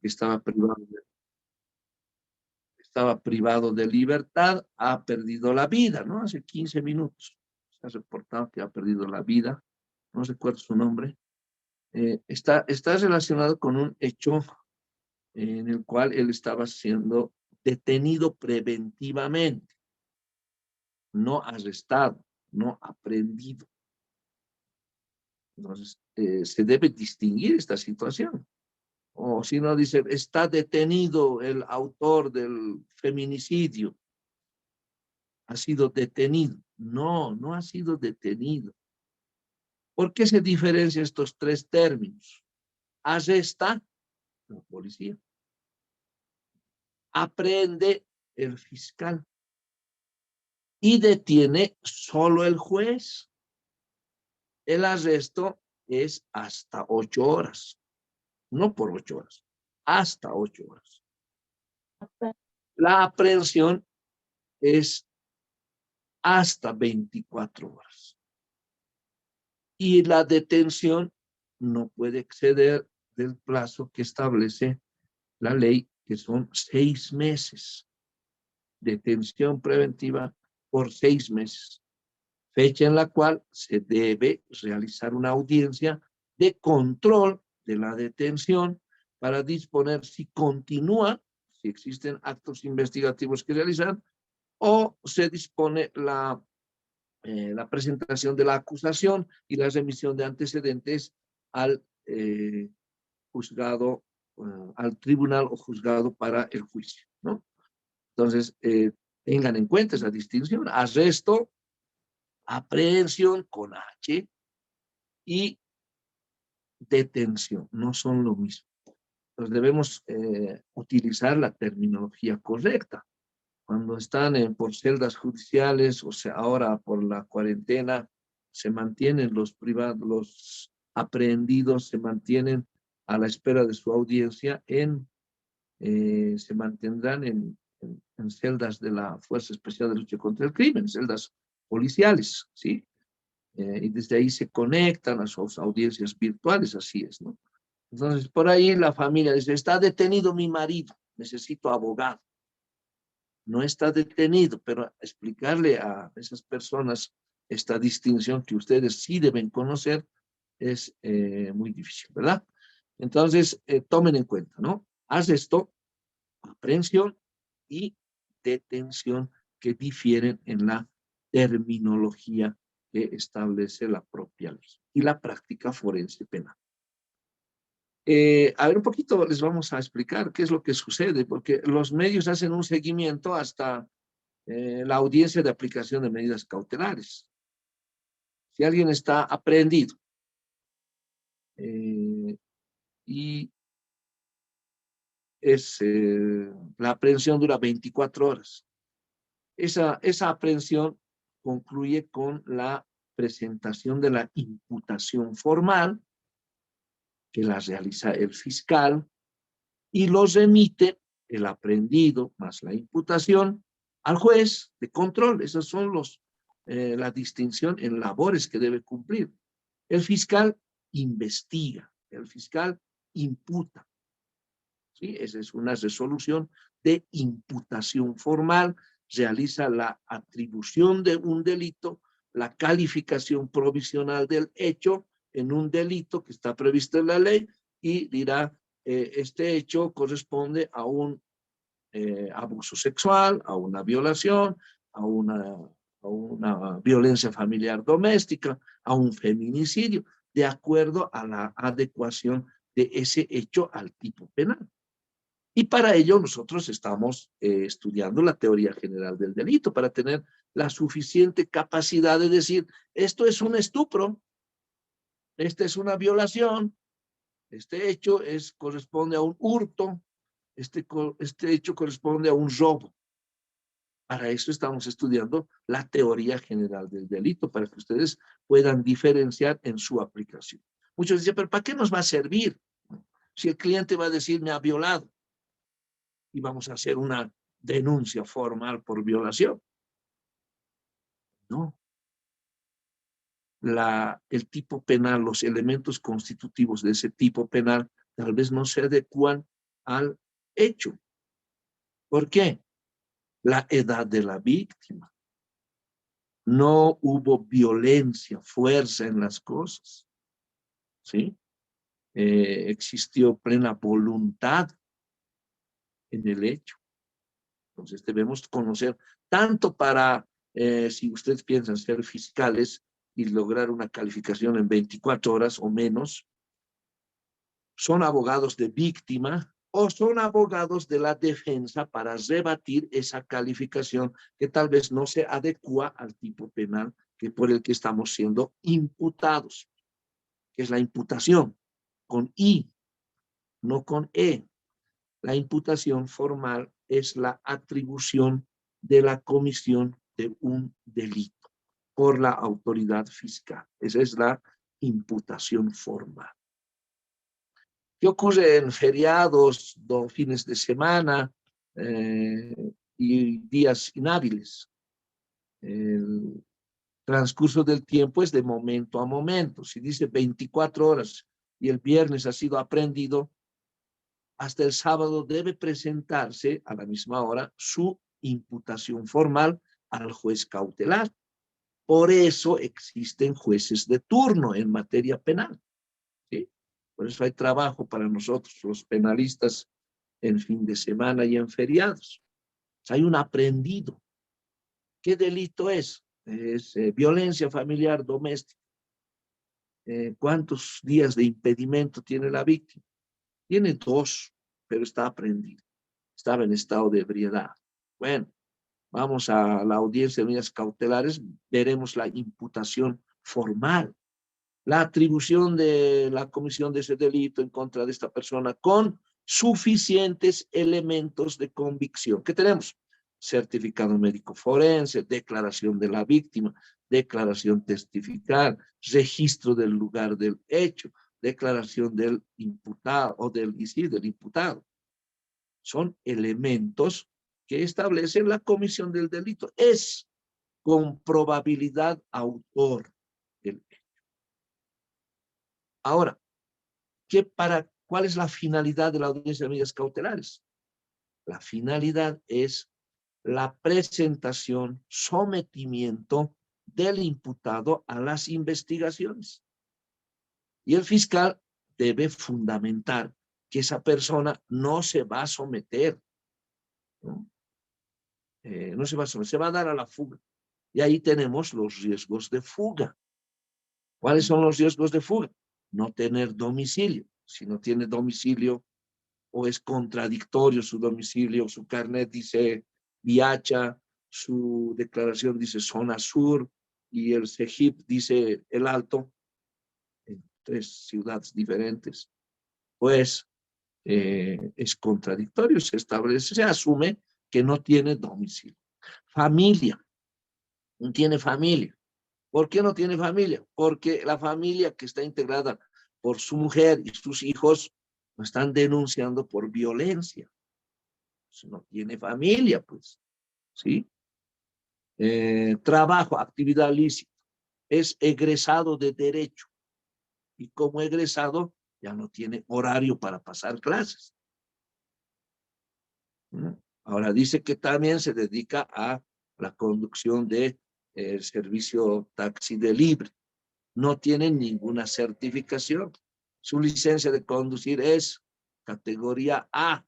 que estaba privado de libertad, ha perdido la vida, ¿no? Hace 15 minutos se ha reportado que ha perdido la vida, no recuerdo su nombre. Está relacionado con un hecho en el cual él estaba siendo detenido preventivamente, no arrestado, no aprehendido. Entonces, se debe distinguir esta situación. O si no, dice, está detenido el autor del feminicidio. Ha sido detenido. No, no ha sido detenido. ¿Por qué se diferencian estos tres términos? Arresta la policía. Aprehende el fiscal. Y detiene solo el juez. El arresto es hasta 8 horas. No por 8 horas. Hasta 8 horas. La aprehensión es hasta 24 horas. Y la detención no puede exceder del plazo que establece la ley, que son 6 meses. Detención preventiva por 6 meses. Fecha en la cual se debe realizar una audiencia de control de la detención para disponer si continúa, si existen actos investigativos que realizar, o se dispone la presentación de la acusación y la remisión de antecedentes al juzgado, al tribunal o juzgado para el juicio, ¿no? Entonces, tengan en cuenta esa distinción. Arresto, aprehensión con H y detención, no son lo mismo. Entonces debemos utilizar la terminología correcta. Cuando están por celdas judiciales, o sea, ahora por la cuarentena, se mantienen los privados, los aprehendidos se mantienen a la espera de su audiencia se mantendrán en celdas de la Fuerza Especial de Lucha contra el Crimen, celdas policiales, ¿sí? Y desde ahí se conectan a sus audiencias virtuales, así es, ¿no? Entonces, por ahí la familia dice, está detenido mi marido, necesito abogado. No está detenido, pero explicarle a esas personas esta distinción que ustedes sí deben conocer es muy difícil, ¿verdad? Entonces, tomen en cuenta, ¿no? Haz esto, aprehensión y detención, que difieren en la terminología que establece la propia ley y la práctica forense penal. A ver, un poquito les vamos a explicar qué es lo que sucede, porque los medios hacen un seguimiento hasta la audiencia de aplicación de medidas cautelares. Si alguien está aprehendido y la aprehensión dura 24 horas, esa aprehensión concluye con la presentación de la imputación formal, que la realiza el fiscal, y lo remite el aprehendido más la imputación al juez de control. Esas son la distinción en labores que debe cumplir. El fiscal investiga, el fiscal imputa. ¿Sí? Esa es una resolución de imputación formal, realiza la atribución de un delito, la calificación provisional del hecho en un delito que está previsto en la ley y dirá, este hecho corresponde a un abuso sexual, a una violación, a una violencia familiar doméstica, a un feminicidio, de acuerdo a la adecuación de ese hecho al tipo penal. Y para ello nosotros estamos estudiando la teoría general del delito, para tener la suficiente capacidad de decir, esto es un estupro, esta es una violación, este hecho corresponde a un hurto, este hecho corresponde a un robo. Para eso estamos estudiando la teoría general del delito, para que ustedes puedan diferenciar en su aplicación. Muchos dicen, pero ¿para qué nos va a servir? Si el cliente va a decir, me ha violado, y vamos a hacer una denuncia formal por violación. No. El tipo penal, los elementos constitutivos de ese tipo penal, tal vez no se adecuan al hecho. ¿Por qué? La edad de la víctima. No hubo violencia, fuerza en las cosas, ¿sí? Existió plena voluntad en el hecho. Entonces debemos conocer, tanto para, si ustedes piensan ser fiscales y lograr una calificación en 24 horas o menos, son abogados de víctima o son abogados de la defensa para rebatir esa calificación que tal vez no se adecua al tipo penal que por el que estamos siendo imputados, que es la imputación con I, no con E. La imputación formal es la atribución de la comisión de un delito por la autoridad fiscal. Esa es la imputación formal. ¿Qué ocurre en feriados, fines de semana y días inhábiles? El transcurso del tiempo es de momento a momento. Si dice 24 horas y el viernes ha sido aprehendido, hasta el sábado debe presentarse a la misma hora su imputación formal al juez cautelar. Por eso existen jueces de turno en materia penal, ¿sí? Por eso hay trabajo para nosotros, los penalistas, en fin de semana y en feriados. Hay un aprehendido. ¿Qué delito es? Es violencia familiar doméstica. ¿Cuántos días de impedimento tiene la víctima? Tiene 2, pero está aprehendido. Estaba en estado de ebriedad. Bueno, vamos a la audiencia de medidas cautelares, veremos la imputación formal, la atribución de la comisión de ese delito en contra de esta persona con suficientes elementos de convicción. ¿Qué tenemos? Certificado médico forense, declaración de la víctima, declaración testifical, registro del lugar del hecho, declaración del imputado o del imputado. Son elementos que establecen la comisión del delito. Es con probabilidad autor del hecho. Ahora, ¿cuál es la finalidad de la audiencia de medidas cautelares? La finalidad es la presentación, sometimiento del imputado a las investigaciones. Y el fiscal debe fundamentar que esa persona no se va a someter, ¿no? No se va a someter, se va a dar a la fuga. Y ahí tenemos los riesgos de fuga. ¿Cuáles son los riesgos de fuga? No tener domicilio. Si no tiene domicilio o es contradictorio su domicilio, su carnet dice Viacha, su declaración dice zona sur y el CEGIP dice El Alto, en 3 ciudades diferentes, pues es contradictorio, se establece, se asume que no tiene domicilio. Familia, no tiene familia. ¿Por qué no tiene familia? Porque la familia que está integrada por su mujer y sus hijos lo están denunciando por violencia. No tiene familia, pues, ¿sí? Trabajo, actividad lícita. Es egresado de derecho. Y como egresado, ya no tiene horario para pasar clases. ¿No? Ahora dice que también se dedica a la conducción de servicio taxi delivery. No tiene ninguna certificación. Su licencia de conducir es categoría A.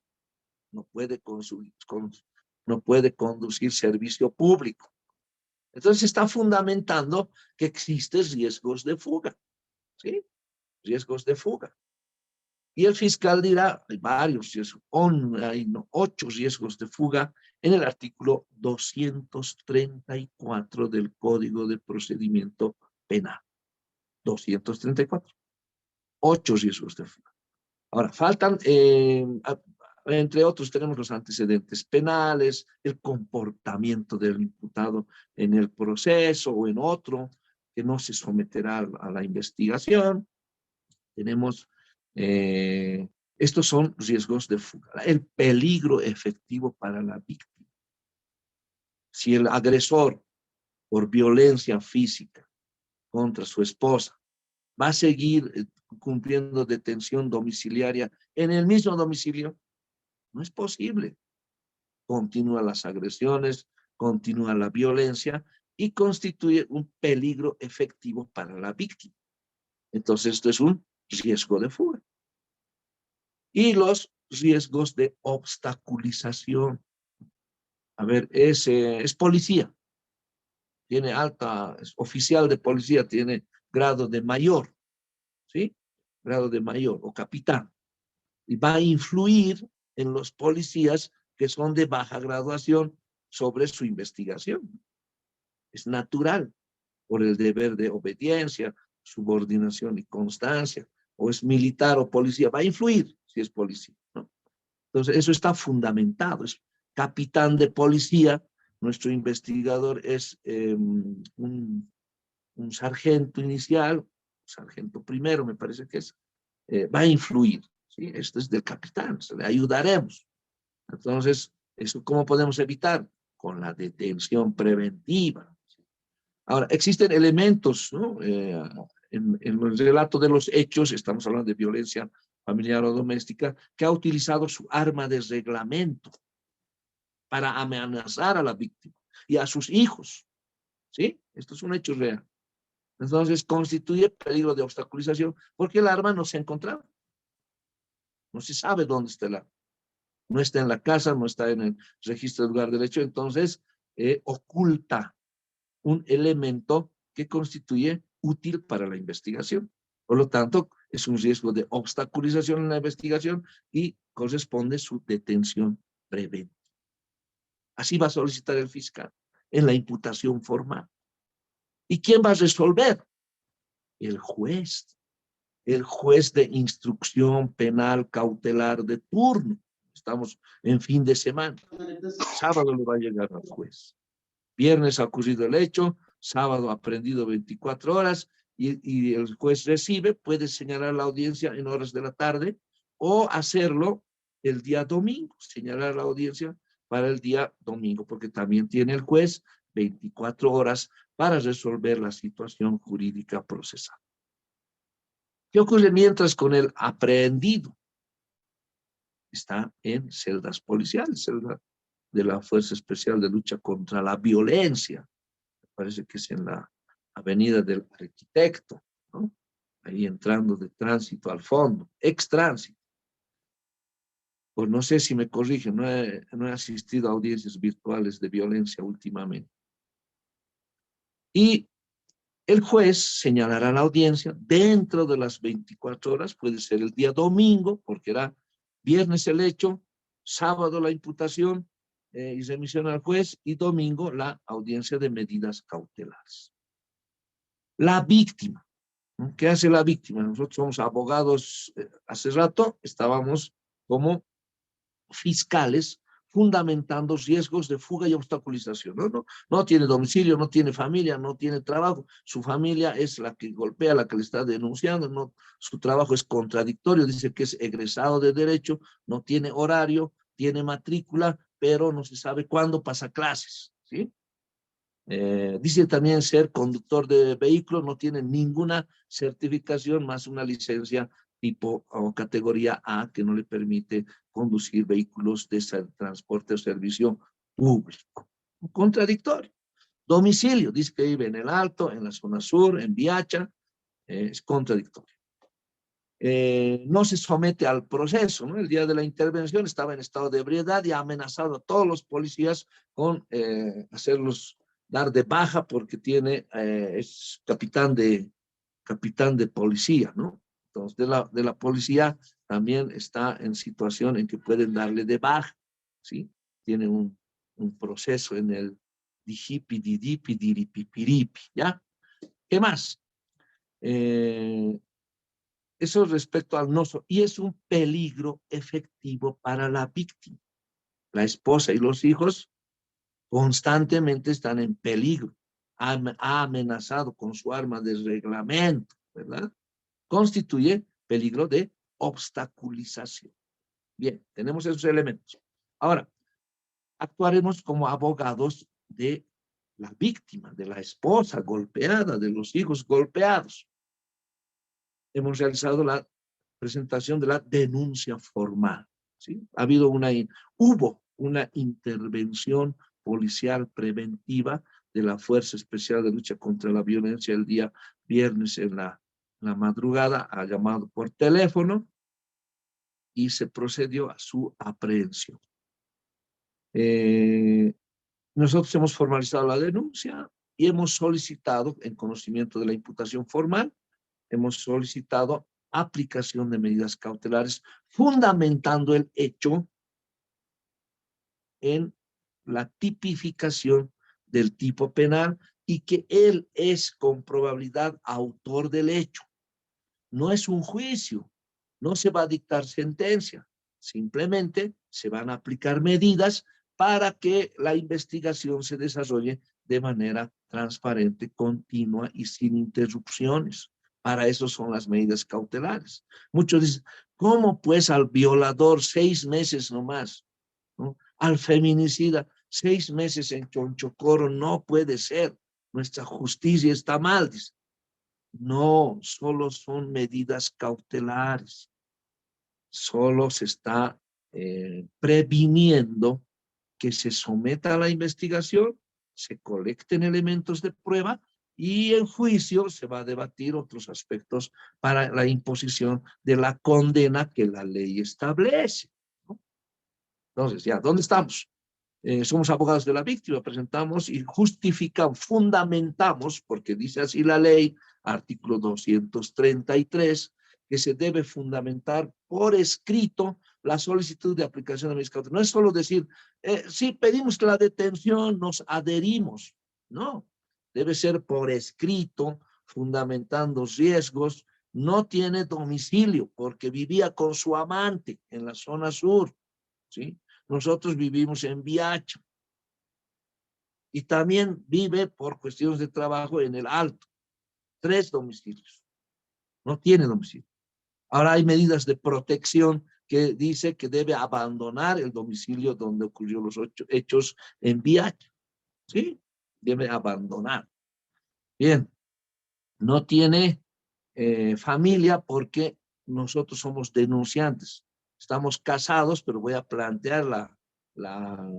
No puede conducir servicio público. Entonces está fundamentando que existen riesgos de fuga, ¿sí? Riesgos de fuga. Y el fiscal dirá, hay varios riesgos, hay 8 riesgos de fuga en el artículo 234 del Código de Procedimiento Penal. 234. 8 riesgos de fuga. Ahora, faltan, entre otros, tenemos los antecedentes penales, el comportamiento del imputado en el proceso o en otro, que no se someterá a la investigación. Tenemos, estos son riesgos de fuga. El peligro efectivo para la víctima. Si el agresor, por violencia física contra su esposa, va a seguir cumpliendo detención domiciliaria en el mismo domicilio, No es posible. Continúan las agresiones, continúa la violencia y constituye un peligro efectivo para la víctima. Entonces, esto es un riesgo de fuga. Y los riesgos de obstaculización. A ver, es policía, tiene alta, es oficial de policía, tiene grado de mayor, ¿sí? Grado de mayor o capitán. Y va a influir en los policías que son de baja graduación sobre su investigación. Es natural, por el deber de obediencia, subordinación y constancia, o es militar o policía, va a influir si es policía, ¿no? Entonces, eso está fundamentado, es capitán de policía, nuestro investigador es un sargento inicial, sargento primero, me parece que es, va a influir, ¿sí? Esto es del capitán, le ayudaremos. Entonces, ¿eso cómo podemos evitar? Con la detención preventiva. Ahora, existen elementos, ¿no? En el relato de los hechos, estamos hablando de violencia familiar o doméstica, que ha utilizado su arma de reglamento para amenazar a la víctima y a sus hijos, ¿sí? Esto es un hecho real. Entonces, constituye peligro de obstaculización porque el arma no se ha encontrado. No se sabe dónde está el arma. No está en la casa, no está en el registro del lugar del hecho, entonces oculta un elemento que constituye útil para la investigación. Por lo tanto, es un riesgo de obstaculización en la investigación y corresponde su detención preventiva. Así va a solicitar el fiscal en la imputación formal. ¿Y quién va a resolver? El juez de instrucción penal cautelar de turno. Estamos en fin de semana. Sábado le va a llegar al juez. Viernes ha ocurrido el hecho, sábado ha prendido 24 horas y el juez recibe, puede señalar la audiencia en horas de la tarde o hacerlo el día domingo, señalar la audiencia para el día domingo, porque también tiene el juez 24 horas para resolver la situación jurídica procesal. ¿Qué ocurre mientras con el aprehendido? Está en celdas policiales, celda de la Fuerza Especial de Lucha contra la Violencia. Me parece que es en la Avenida del Arquitecto, ¿no? Ahí entrando de tránsito al fondo, extránsito. Pues no sé si me corrigen, no he asistido a audiencias virtuales de violencia últimamente. Y el juez señalará la audiencia dentro de las 24 horas, puede ser el día domingo, porque era viernes el hecho, sábado la imputación y remisión al juez, y domingo la audiencia de medidas cautelares. La víctima, ¿no? ¿Qué hace la víctima? Nosotros somos abogados, hace rato estábamos como fiscales fundamentando riesgos de fuga y obstaculización. No tiene domicilio, no tiene familia, no tiene trabajo. Su familia es la que golpea, la que le está denunciando. No, su trabajo es contradictorio. Dice que es egresado de Derecho, no tiene horario, tiene matrícula, pero no se sabe cuándo pasa clases, ¿sí? Dice también ser conductor de vehículo, no tiene ninguna certificación más una licencia tipo o categoría A que no le permite conducir vehículos de transporte o servicio público. Contradictorio. Domicilio, dice que vive en el Alto, en la zona sur, en Viacha, es contradictorio. No se somete al proceso, ¿no? El día de la intervención estaba en estado de ebriedad y ha amenazado a todos los policías con hacerlos dar de baja porque es capitán de policía, ¿no? Entonces, de la policía también está en situación en que pueden darle de baja, ¿sí? Tiene un proceso en el dijipi, didipi, diripipiripi, ¿ya? ¿Qué más? Eso respecto al noso, y es un peligro efectivo para la víctima. La esposa y los hijos constantemente están en peligro. Ha amenazado con su arma de reglamento, ¿verdad? Constituye peligro de obstaculización. Bien, tenemos esos elementos. Ahora, actuaremos como abogados de la víctima, de la esposa golpeada, de los hijos golpeados. Hemos realizado la presentación de la denuncia formal. ¿sí? Hubo una intervención policial preventiva de la Fuerza Especial de Lucha contra la Violencia el día viernes en la madrugada, ha llamado por teléfono y se procedió a su aprehensión. Nosotros hemos formalizado la denuncia y hemos solicitado, en conocimiento de la imputación formal, hemos solicitado aplicación de medidas cautelares, fundamentando el hecho en la tipificación del tipo penal y que él es con probabilidad autor del hecho. No es un juicio, no se va a dictar sentencia, simplemente se van a aplicar medidas para que la investigación se desarrolle de manera transparente, continua y sin interrupciones. Para eso son las medidas cautelares. Muchos dicen, ¿cómo pues al violador 6 meses nomás? ¿No? Al feminicida 6 meses en Chonchocoro no puede ser. Nuestra justicia está mal, dice. No, solo son medidas cautelares. Solo se está previniendo que se someta a la investigación, se colecten elementos de prueba y en juicio se va a debatir otros aspectos para la imposición de la condena que la ley establece, ¿no? Entonces, ya, ¿dónde estamos? Somos abogados de la víctima, presentamos y justificamos, fundamentamos, porque dice así la ley, artículo 233, que se debe fundamentar por escrito la solicitud de aplicación de medidas cautelares. No es solo decir, sí, pedimos la detención, nos adherimos. No, debe ser por escrito, fundamentando riesgos. No tiene domicilio porque vivía con su amante en la zona sur, ¿sí? Nosotros vivimos en Biacho y también vive por cuestiones de trabajo en el Alto. 3 domicilios. No tiene domicilio. Ahora hay medidas de protección que dice que debe abandonar el domicilio donde ocurrió los hechos en Biacho. ¿Sí? Debe abandonar. Bien. No tiene familia porque nosotros somos denunciantes. Estamos casados, pero voy a plantear la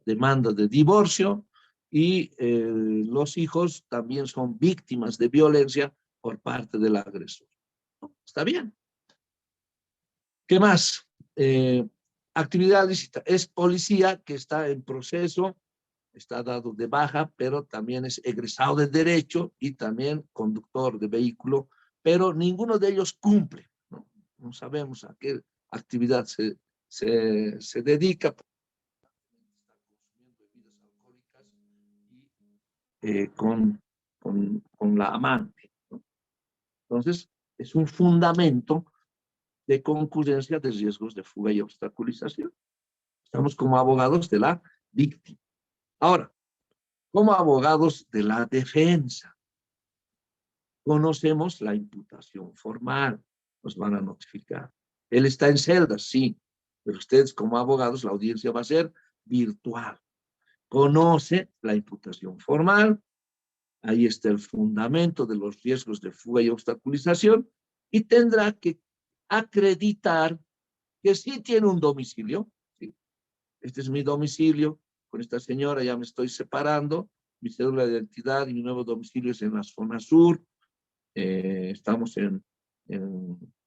demanda de divorcio y los hijos también son víctimas de violencia por parte del agresor. ¿Está bien? ¿Qué más? Actividad lícita. Es policía que está en proceso, está dado de baja, pero también es egresado de derecho y también conductor de vehículo, pero ninguno de ellos cumple. No sabemos a qué actividad se dedica. Con la amante, ¿no? Entonces, es un fundamento de concurrencia de riesgos de fuga y obstaculización. Estamos como abogados de la víctima. Ahora, como abogados de la defensa, conocemos la imputación formal, nos van a notificar. Él está en celdas, sí, pero ustedes como abogados, la audiencia va a ser virtual. Conoce la imputación formal, ahí está el fundamento de los riesgos de fuga y obstaculización, y tendrá que acreditar que sí tiene un domicilio. ¿Sí? Este es mi domicilio, con esta señora ya me estoy separando, mi cédula de identidad y mi nuevo domicilio es en la zona sur, estamos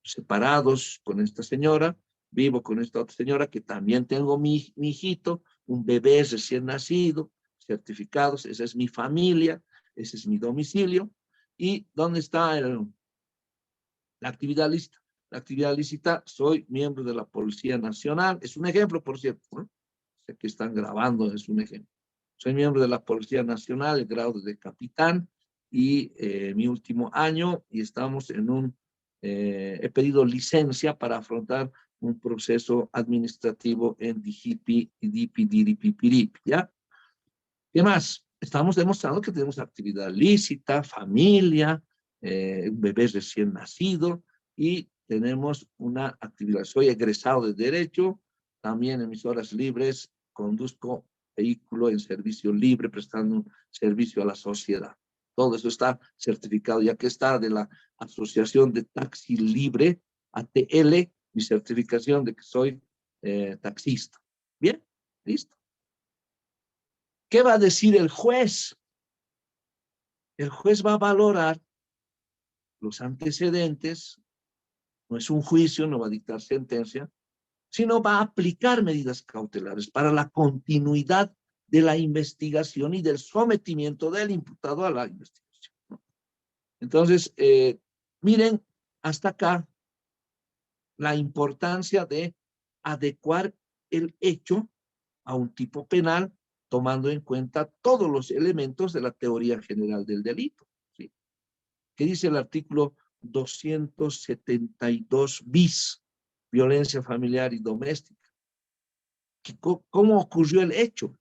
separados con esta señora, vivo con esta otra señora que también tengo mi hijito, un bebé recién nacido, certificados, esa es mi familia, ese es mi domicilio. ¿Y dónde está la actividad lícita? La actividad lícita, soy miembro de la Policía Nacional, es un ejemplo, por cierto, ¿no? Sé que están grabando, es un ejemplo. Soy miembro de la Policía Nacional, el grado de capitán, y mi último año, y estamos he pedido licencia para afrontar un proceso administrativo en Dijipi, Idipi, Diripi, Piripi, ¿ya? ¿Qué más? Estamos demostrando que tenemos actividad lícita, familia, un bebé recién nacido, y tenemos una actividad. Soy egresado de Derecho, también en mis horas libres conduzco vehículo en servicio libre, prestando un servicio a la sociedad. Todo eso está certificado, ya que está de la Asociación de Taxi Libre, ATL, mi certificación de que soy taxista. Bien, listo. ¿Qué va a decir el juez? El juez va a valorar los antecedentes, no es un juicio, no va a dictar sentencia, sino va a aplicar medidas cautelares para la continuidad de la investigación y del sometimiento del imputado a la investigación. Entonces, miren hasta acá la importancia de adecuar el hecho a un tipo penal, tomando en cuenta todos los elementos de la teoría general del delito. ¿Sí? ¿Qué dice el artículo 272 bis? Violencia familiar y doméstica. ¿Cómo ocurrió el hecho?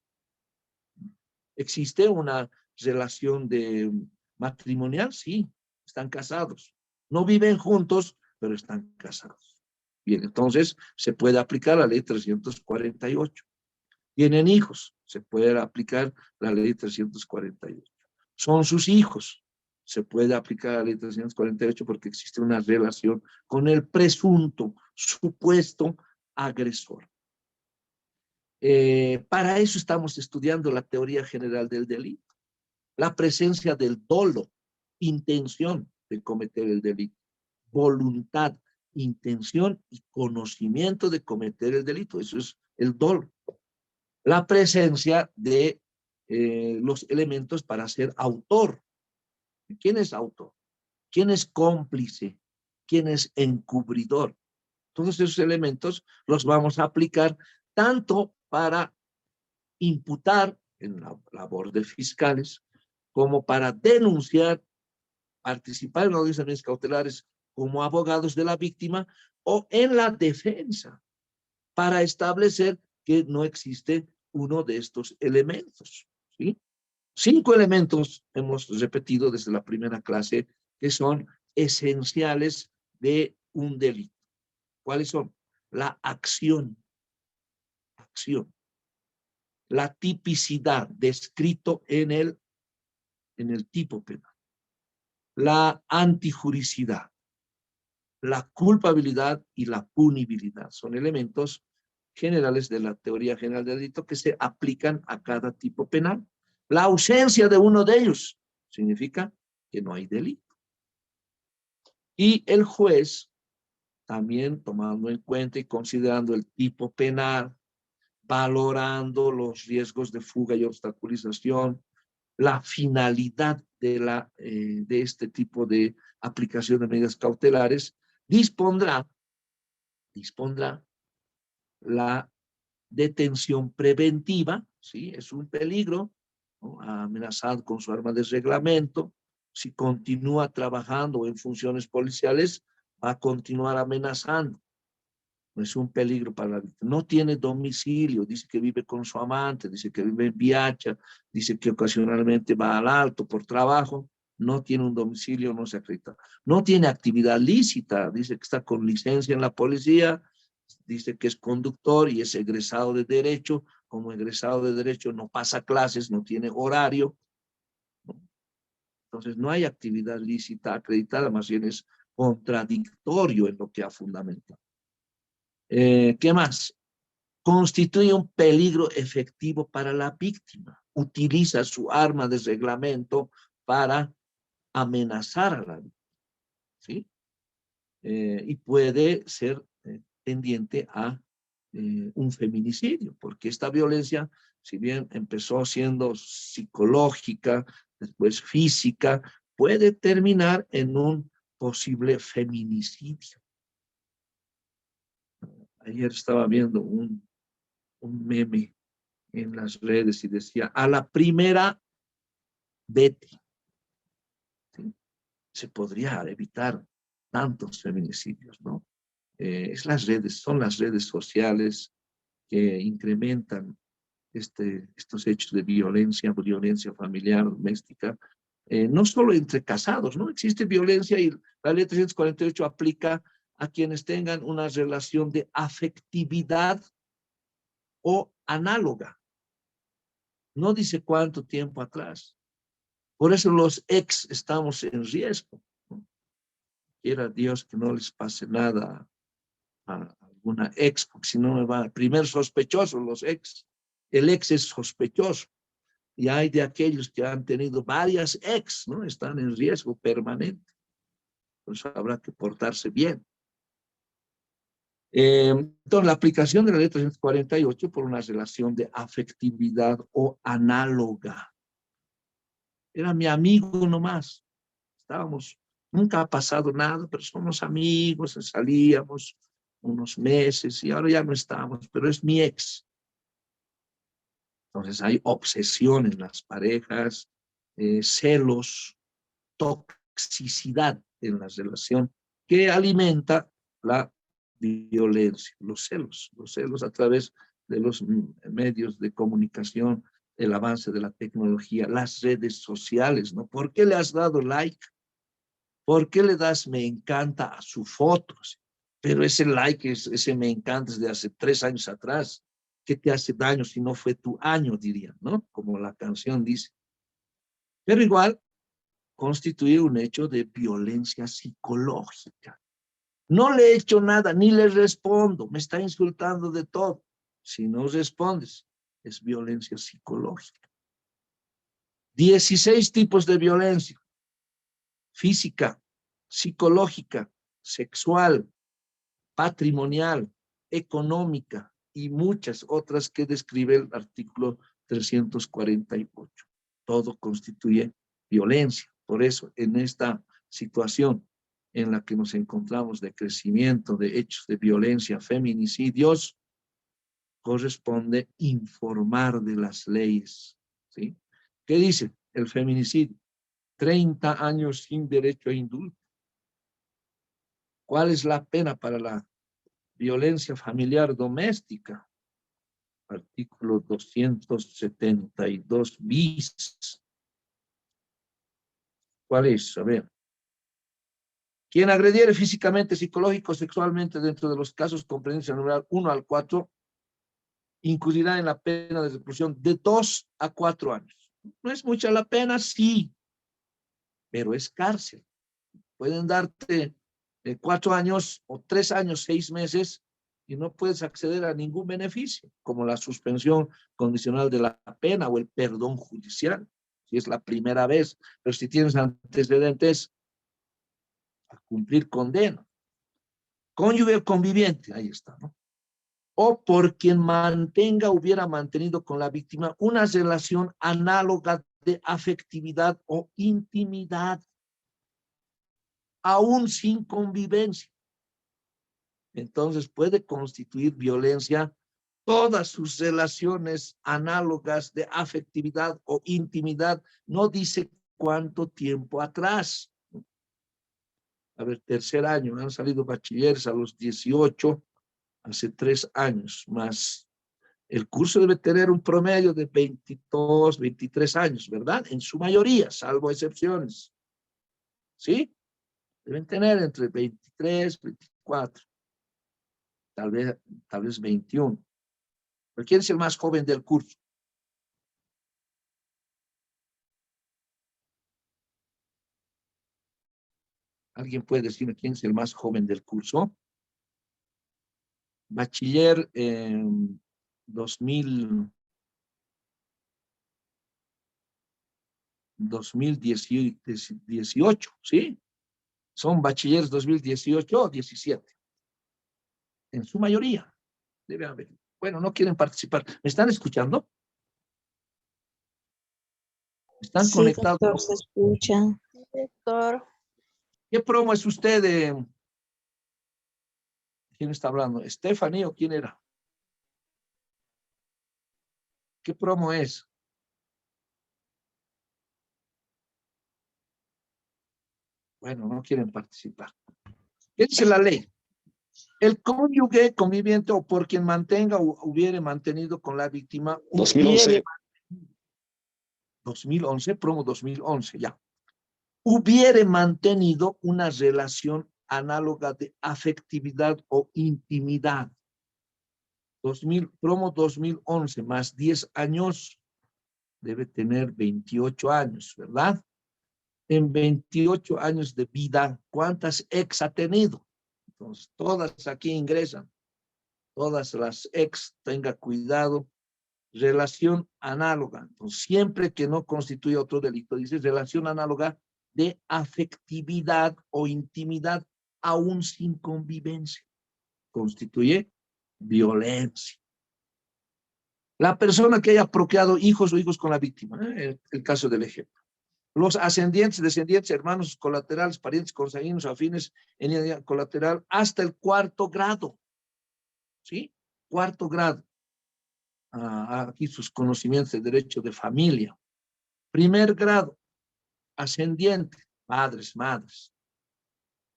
¿Existe una relación matrimonial? Sí, están casados. No viven juntos, pero están casados. Bien, entonces se puede aplicar la ley 348. Tienen hijos, se puede aplicar la ley 348. Son sus hijos, se puede aplicar la ley 348 porque existe una relación con el presunto, supuesto agresor. Para eso estamos estudiando la teoría general del delito. La presencia del dolo, intención de cometer el delito, voluntad, intención y conocimiento de cometer el delito. Eso es el dolo. La presencia de los elementos para ser autor. ¿Quién es autor? ¿Quién es cómplice? ¿Quién es encubridor? Todos esos elementos los vamos a aplicar tanto para imputar en la labor de fiscales como para denunciar, participar en audiencias cautelares como abogados de la víctima o en la defensa para establecer que no existe uno de estos elementos. ¿Sí? 5 elementos hemos repetido desde la primera clase que son esenciales de un delito. ¿Cuáles son? La acción, la tipicidad descrito en el tipo penal, la antijuricidad, la culpabilidad y la punibilidad. Son elementos generales de la teoría general del delito que se aplican a cada tipo penal. La ausencia de uno de ellos significa que no hay delito. Y el juez, también tomando en cuenta y considerando el tipo penal, valorando los riesgos de fuga y obstaculización, la finalidad de este tipo de aplicación de medidas cautelares, dispondrá la detención preventiva, ¿sí? Es un peligro, ¿no? Amenazado con su arma de reglamento, si continúa trabajando en funciones policiales, va a continuar amenazando. No es un peligro para la víctima. No tiene domicilio, dice que vive con su amante, dice que vive en Viacha, dice que ocasionalmente va al Alto por trabajo, no tiene un domicilio, no se acredita. No tiene actividad lícita, dice que está con licencia en la policía, dice que es conductor y es egresado de Derecho. Como egresado de Derecho no pasa clases, no tiene horario. Entonces no hay actividad lícita acreditada, más bien es contradictorio en lo que ha fundamentado. ¿Qué más? Constituye un peligro efectivo para la víctima. Utiliza su arma de reglamento para amenazar a la víctima. ¿Sí? Y puede ser tendiente a un feminicidio, porque esta violencia, si bien empezó siendo psicológica, después física, puede terminar en un posible feminicidio. Ayer estaba viendo un meme en las redes y decía, a la primera, vete. ¿Sí? Se podría evitar tantos feminicidios, ¿no? Son las redes sociales que incrementan estos hechos de violencia familiar, doméstica, no solo entre casados, ¿no? Existe violencia y la ley 348 aplica a quienes tengan una relación de afectividad o análoga. No dice cuánto tiempo atrás. Por eso los ex estamos en riesgo, ¿no? Quiera Dios que no les pase nada a una ex, porque si no me va, primer sospechoso, los ex, el ex es sospechoso, y hay de aquellos que han tenido varias ex, ¿no? Están en riesgo permanente, por eso habrá que portarse bien. Entonces, la aplicación de la ley 348 por una relación de afectividad o análoga. Era mi amigo nomás, estábamos, nunca ha pasado nada, pero somos amigos, salíamos unos meses y ahora ya no estamos, pero es mi ex. Entonces hay obsesión en las parejas, celos, toxicidad en la relación que alimenta la violencia, los celos a través de los medios de comunicación, el avance de la tecnología, las redes sociales, ¿no? ¿Por qué le has dado like? ¿Por qué le das me encanta a sus fotos? Pero ese like, ese me encanta es de hace 3 años atrás. ¿Qué te hace daño si no fue tu año, diría, ¿no? Como la canción dice. Pero igual constituye un hecho de violencia psicológica. No le he hecho nada, ni le respondo, me está insultando de todo. Si no respondes, es violencia psicológica. 16 tipos de violencia: física, psicológica, sexual, patrimonial, económica y muchas otras que describe el artículo 348. Todo constituye violencia. Por eso, en esta situación en la que nos encontramos de crecimiento de hechos de violencia, feminicidios, corresponde informar de las leyes, ¿sí? ¿Qué dice el feminicidio? 30 años sin derecho a indulto. ¿Cuál es la pena para la violencia familiar doméstica? Artículo 272 bis. ¿Cuál es? A ver. Quien agrediere físicamente, psicológico, sexualmente dentro de los casos comprendidos en el numeral 1 al 4, incurrirá en la pena de reclusión de 2 a 4 años. ¿No es mucha la pena? Sí, pero es cárcel. Pueden darte 4 años o 3 años, 6 meses y no puedes acceder a ningún beneficio, como la suspensión condicional de la pena o el perdón judicial, si es la primera vez. Pero si tienes antecedentes, a cumplir condena. Cónyuge o conviviente, ahí está, ¿no? O por quien mantenga, hubiera mantenido con la víctima una relación análoga de afectividad o intimidad, aún sin convivencia. Entonces puede constituir violencia todas sus relaciones análogas de afectividad o intimidad. No dice cuánto tiempo atrás. A ver, tercer año, han salido bachilleres a los 18, hace 3 años, más el curso debe tener un promedio de 22, 23 años, ¿verdad? En su mayoría, salvo excepciones. ¿Sí? Deben tener entre 23, 24, tal vez 21. ¿Pero quién es el más joven del curso? ¿Alguien puede decirme quién es el más joven del curso? Bachiller 2018, ¿sí? Son bachilleres 2018 o 17. En su mayoría. Debe haber. Bueno, no quieren participar. ¿Me están escuchando? ¿Están Sí, conectados? doctor, se escucha. Doctor, ¿Qué promo es usted? ¿Quién está hablando? ¿Stephanie o quién era? ¿Qué promo es? Bueno, no quieren participar. ¿Qué dice la ley? El cónyuge, conviviente o por quien mantenga o hubiere mantenido con la víctima. 2011. 2011, promo 2011, ya. Hubiere mantenido una relación análoga de afectividad o intimidad. Promo 2011 más 10 años, debe tener 28 años, ¿verdad? En 28 años de vida, ¿cuántas ex ha tenido? Entonces, todas aquí ingresan. todas las ex, tenga cuidado. Relación análoga. Entonces, siempre que no constituye otro delito, dice relación análoga de afectividad o intimidad, aún sin convivencia. Constituye violencia. La persona que haya procreado hijos o hijos con la víctima, el caso del ejemplo. Los ascendientes, descendientes, hermanos colaterales, parientes consanguíneos, afines, en línea colateral, hasta el 4º grado. ¿Sí? 4º grado. Aquí sus conocimientos de derecho de familia. 1er grado, ascendiente, padres, madres.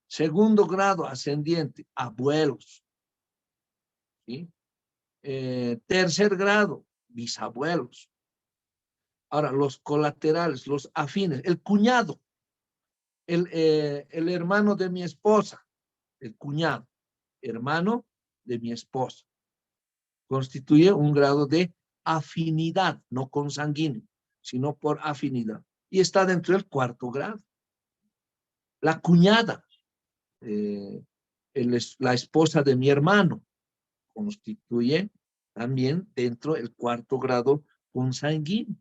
2º grado, ascendiente, abuelos. ¿Sí? 3er grado, bisabuelos. Ahora, los colaterales, los afines, el cuñado, el hermano de mi esposa, el cuñado, hermano de mi esposa, constituye un grado de afinidad, no consanguíneo, sino por afinidad. Y está dentro del 4º grado. La cuñada, la esposa de mi hermano, constituye también dentro del 4º grado consanguíneo.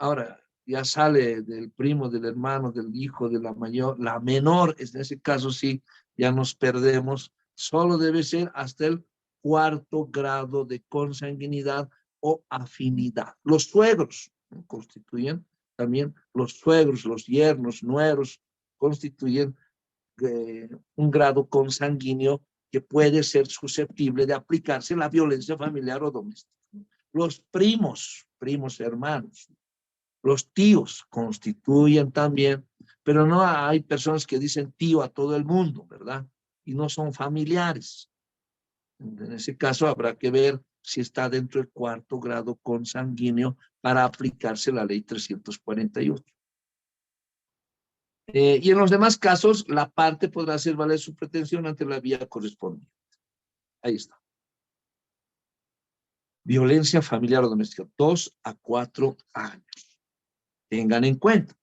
Ahora, ya sale del primo, del hermano, del hijo, de la mayor, la menor, en ese caso sí, ya nos perdemos, solo debe ser hasta el 4º grado de consanguinidad o afinidad. Los suegros, ¿no?, constituyen también, los suegros, los yernos, nueros, constituyen un grado consanguíneo que puede ser susceptible de aplicarse la violencia familiar o doméstica. Los primos, primos hermanos, los tíos constituyen también, pero no hay personas que dicen tío a todo el mundo, ¿verdad? Y no son familiares. En ese caso habrá que ver si está dentro del 4º grado consanguíneo para aplicarse la ley 348. Y en los demás casos, la parte podrá hacer valer su pretensión ante la vía correspondiente. Ahí está. Violencia familiar o doméstica, 2 a 4 años. Tengan en cuenta.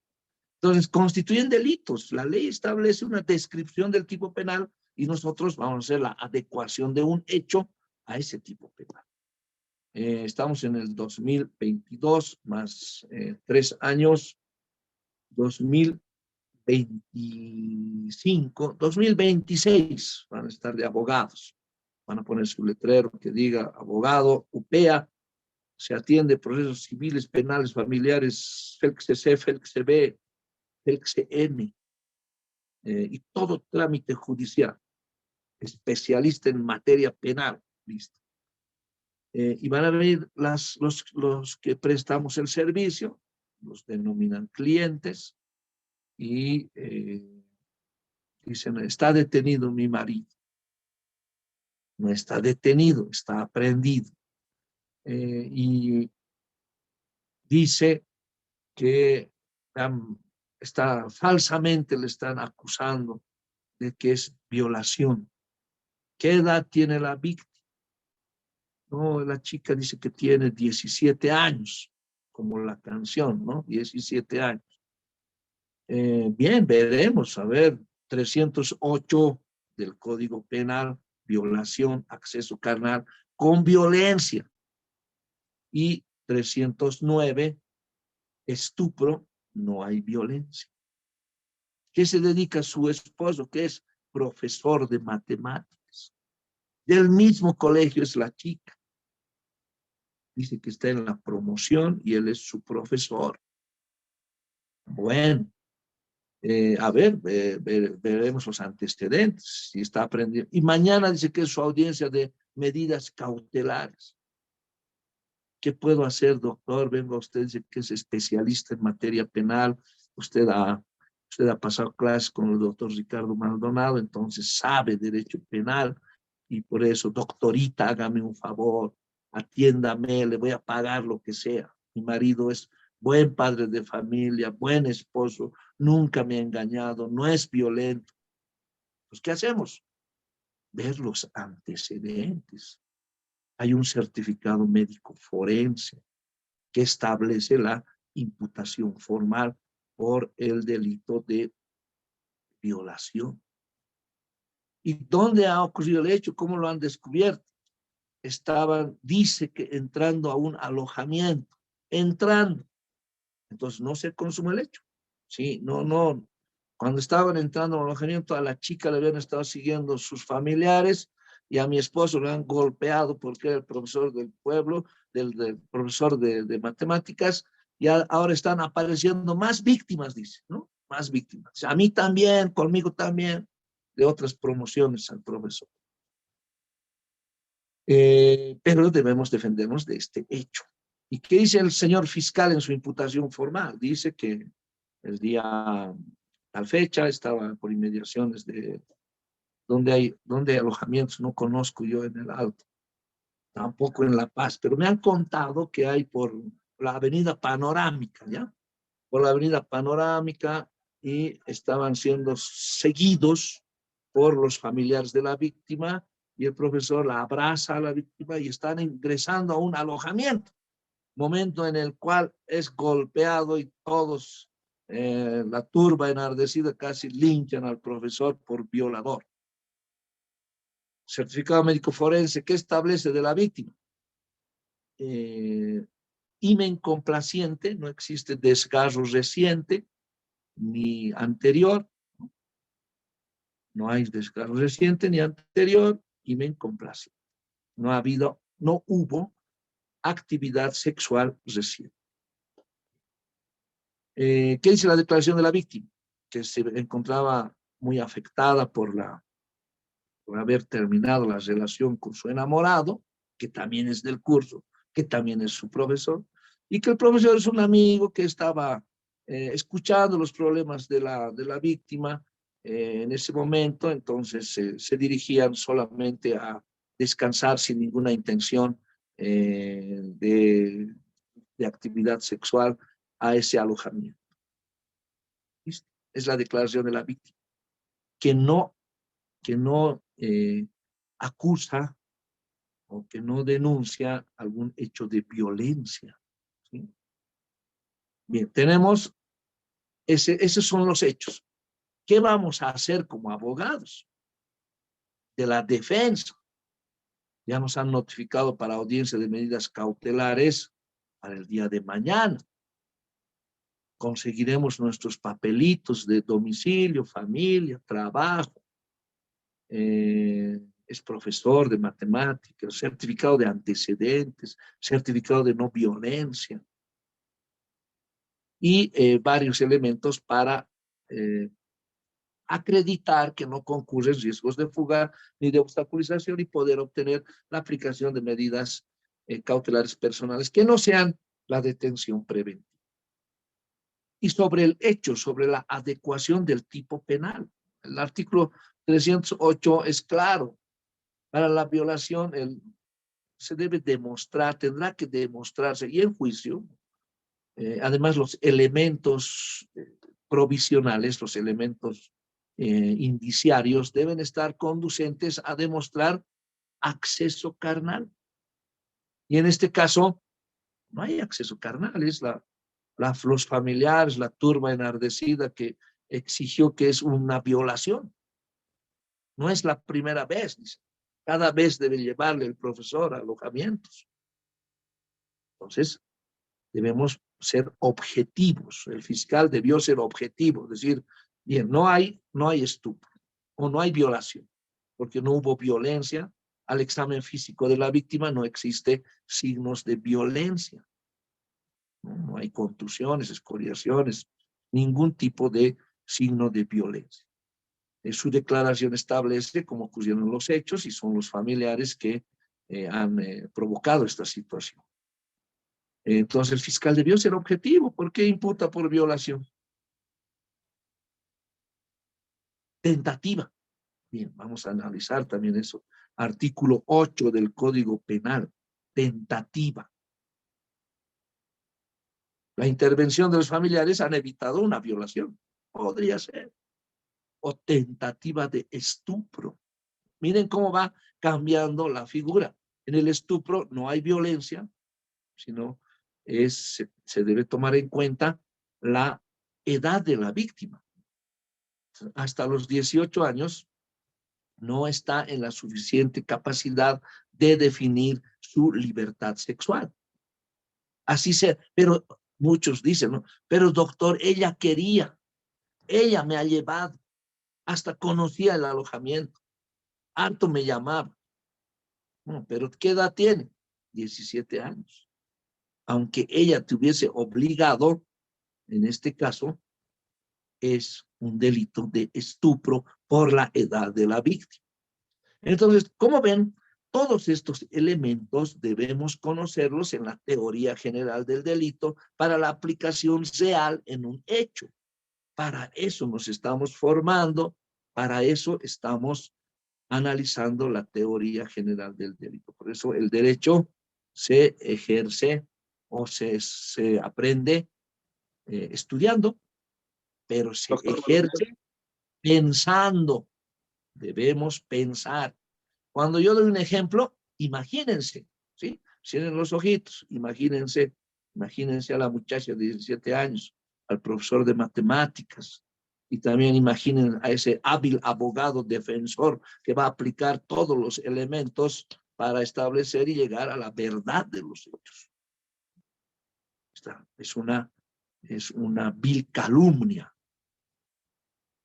Entonces, constituyen delitos. La ley establece una descripción del tipo penal y nosotros vamos a hacer la adecuación de un hecho a ese tipo penal. Estamos en el 2022 más 3 años, 2025, 2026 van a estar de abogados. Van a poner su letrero que diga abogado, UPEA, se atiende procesos civiles, penales, familiares, FELCC, FELCB, FELCN, y todo trámite judicial, especialista en materia penal, listo. Y van a venir los que prestamos el servicio, los denominan clientes, y dicen, está detenido mi marido. No está detenido, está aprehendido. Y dice que falsamente le están acusando de que es violación. ¿Qué edad tiene la víctima? No, la chica dice que tiene 17 años, como la canción, ¿no? 17 años. Bien, veremos, a ver, 308 del Código Penal, violación, acceso carnal con violencia. Y 309, estupro, no hay violencia. ¿Qué se dedica a su esposo, que es profesor de matemáticas? Del mismo colegio es la chica. Dice que está en la promoción y él es su profesor. Bueno, a ver, veremos los antecedentes, si está aprendiendo. Y mañana dice que es su audiencia de medidas cautelares. ¿Qué puedo hacer, doctor? Venga usted, dice que es especialista en materia penal. Usted ha pasado clases con el doctor Ricardo Maldonado, entonces sabe derecho penal. Y por eso, doctorita, hágame un favor, atiéndame, le voy a pagar lo que sea. Mi marido es buen padre de familia, buen esposo, nunca me ha engañado, no es violento. Pues, ¿qué hacemos? Ver los antecedentes. Hay un certificado médico forense que establece la imputación formal por el delito de violación. ¿Y dónde ha ocurrido el hecho? ¿Cómo lo han descubierto? estaban, dice que entrando a un alojamiento, entrando. Entonces no se consumó el hecho. Sí, no. Cuando estaban entrando al alojamiento, a la chica le habían estado siguiendo sus familiares y a mi esposo lo han golpeado porque era el profesor del pueblo, del profesor de matemáticas, y ahora están apareciendo más víctimas, dice, ¿no? Más víctimas. A mí también, conmigo también, de otras promociones al profesor. Pero debemos defendernos de este hecho. ¿Y qué dice el señor fiscal en su imputación formal? Dice que el día, tal fecha, estaba por inmediaciones de donde hay alojamientos, no conozco yo en el Alto, tampoco en La Paz, pero me han contado que hay por la avenida Panorámica, ¿ya? Por la avenida Panorámica, y estaban siendo seguidos por los familiares de la víctima, y el profesor la abraza a la víctima y están ingresando a un alojamiento, momento en el cual es golpeado y todos, la turba enardecida, casi linchan al profesor por violador. Certificado médico forense, ¿qué establece de la víctima? Himen complaciente, no existe desgarro reciente ni anterior, no hay desgarro reciente ni anterior, himen complaciente. No hubo actividad sexual reciente. ¿Qué dice la declaración de la víctima? Que se encontraba muy afectada por haber terminado la relación con su enamorado, que también es del curso, que también es su profesor, y que el profesor es un amigo que estaba escuchando los problemas de la víctima en ese momento. Entonces se dirigían solamente a descansar sin ninguna intención de actividad sexual a ese alojamiento. ¿Listo? Es la declaración de la víctima, que no acusa o que no denuncia algún hecho de violencia. ¿Sí? Bien, tenemos, esos son los hechos. ¿Qué vamos a hacer como abogados de la defensa? Ya nos han notificado para audiencia de medidas cautelares para el día de mañana. Conseguiremos nuestros papelitos de domicilio, familia, trabajo, es profesor de matemáticas, certificado de antecedentes, certificado de no violencia y varios elementos para acreditar que no concurren riesgos de fuga ni de obstaculización y poder obtener la aplicación de medidas cautelares personales que no sean la detención preventiva. Y sobre el hecho, sobre la adecuación del tipo penal. El artículo 308 es claro. Para la violación se debe demostrar, tendrá que demostrarse, y en juicio, además los elementos provisionales, los elementos indiciarios deben estar conducentes a demostrar acceso carnal. Y en este caso, no hay acceso carnal, es los familiares, la turba enardecida que exigió que es una violación. No es la primera vez, dice. Cada vez debe llevarle el profesor a alojamientos. Entonces, debemos ser objetivos. El fiscal debió ser objetivo, es decir, bien, no hay estupro o no hay violación, porque no hubo violencia. Al examen físico de la víctima no existe signos de violencia. No hay contusiones, escoriaciones, ningún tipo de signo de violencia. Su declaración establece cómo ocurrieron los hechos y son los familiares que han provocado esta situación. Entonces el fiscal debió ser objetivo. ¿Por qué imputa por violación? Tentativa. Bien, vamos a analizar también eso. Artículo 8 del Código Penal. Tentativa. La intervención de los familiares han evitado una violación. Podría ser. O tentativa de estupro. Miren cómo va cambiando la figura. En el estupro no hay violencia, sino se debe tomar en cuenta la edad de la víctima. Hasta los 18 años no está en la suficiente capacidad de definir su libertad sexual. Así sea, pero muchos dicen, ¿no? Pero doctor, ella quería, ella me ha llevado, hasta conocía el alojamiento, harto me llamaba. No, pero ¿qué edad tiene? 17 años. Aunque ella te hubiese obligado, en este caso, es un delito de estupro por la edad de la víctima. Entonces, como ven, todos estos elementos debemos conocerlos en la teoría general del delito para la aplicación real en un hecho. Para eso nos estamos formando, para eso estamos analizando la teoría general del delito. Por eso el derecho se ejerce o se aprende estudiando, pero se Doctor, ejerce pensando. Debemos pensar. Cuando yo doy un ejemplo, imagínense, ¿sí? Cierren los ojitos, imagínense a la muchacha de 17 años, al profesor de matemáticas, y también imaginen a ese hábil abogado defensor que va a aplicar todos los elementos para establecer y llegar a la verdad de los hechos. Esta es una vil calumnia.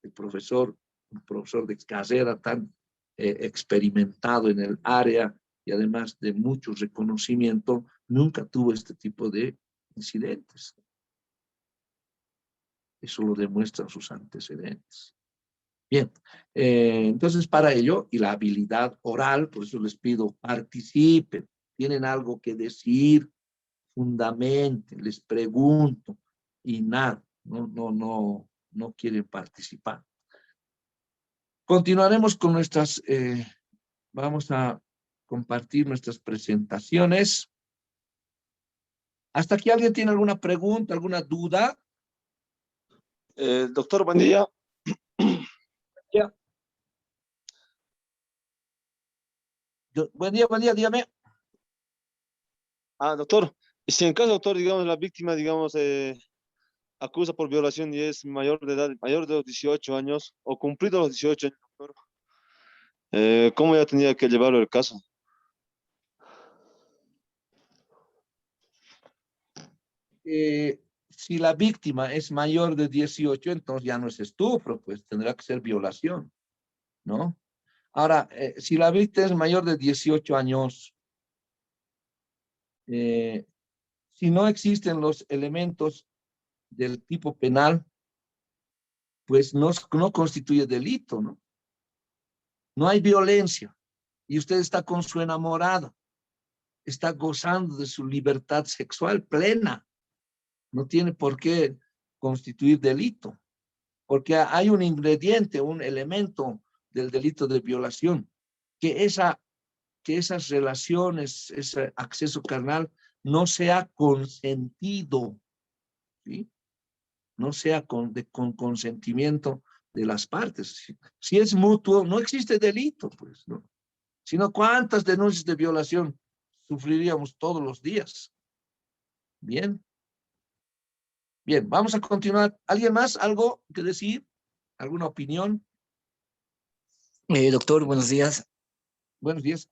El profesor, un profesor de carrera tan experimentado en el área y además de mucho reconocimiento, nunca tuvo este tipo de incidentes. Eso lo demuestran sus antecedentes. Bien, entonces para ello, y la habilidad oral, por eso les pido, participen, tienen algo que decir, fundamenten, les pregunto, y nada, no quieren participar. Continuaremos con vamos a compartir nuestras presentaciones. ¿Hasta aquí alguien tiene alguna pregunta, alguna duda? doctor, buen día. Ya. Buen día, dígame. Doctor, y si en caso, doctor, digamos, la víctima, digamos, acusa por violación y es mayor de edad, mayor de los 18 años, o cumplido los 18 años, doctor, ¿cómo ya tendría que llevarlo el caso? Si la víctima es mayor de 18, entonces ya no es estupro, pues tendrá que ser violación, ¿no? Ahora, si la víctima es mayor de 18 años, si no existen los elementos del tipo penal, pues no constituye delito, ¿no? No hay violencia y usted está con su enamorada, está gozando de su libertad sexual plena, no tiene por qué constituir delito, porque hay un ingrediente, un elemento del delito de violación, que esas relaciones, ese acceso carnal no sea consentido, ¿sí? No sea con consentimiento de las partes. Si es mutuo, no existe delito, pues, ¿no? Sino cuántas denuncias de violación sufriríamos todos los días. Bien, bien, vamos a continuar. ¿Alguien más? ¿Algo que decir? ¿Alguna opinión? Doctor, buenos días. Buenos días.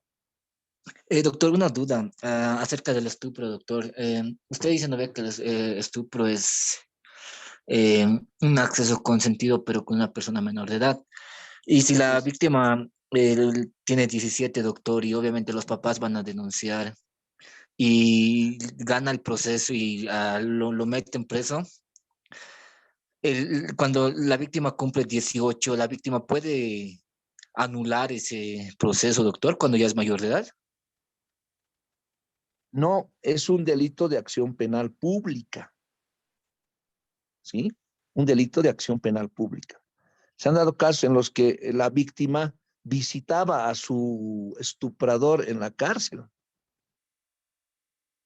Doctor, una duda acerca del estupro, doctor. Usted dice, ¿no ve que el estupro es un acceso consentido, pero con una persona menor de edad? Y si la víctima tiene 17, doctor, y obviamente los papás van a denunciar y gana el proceso y lo meten preso, cuando la víctima cumple 18, ¿la víctima puede anular ese proceso, doctor, cuando ya es mayor de edad? No, es un delito de acción penal pública, ¿sí? Un delito de acción penal pública. Se han dado casos en los que la víctima visitaba a su estuprador en la cárcel.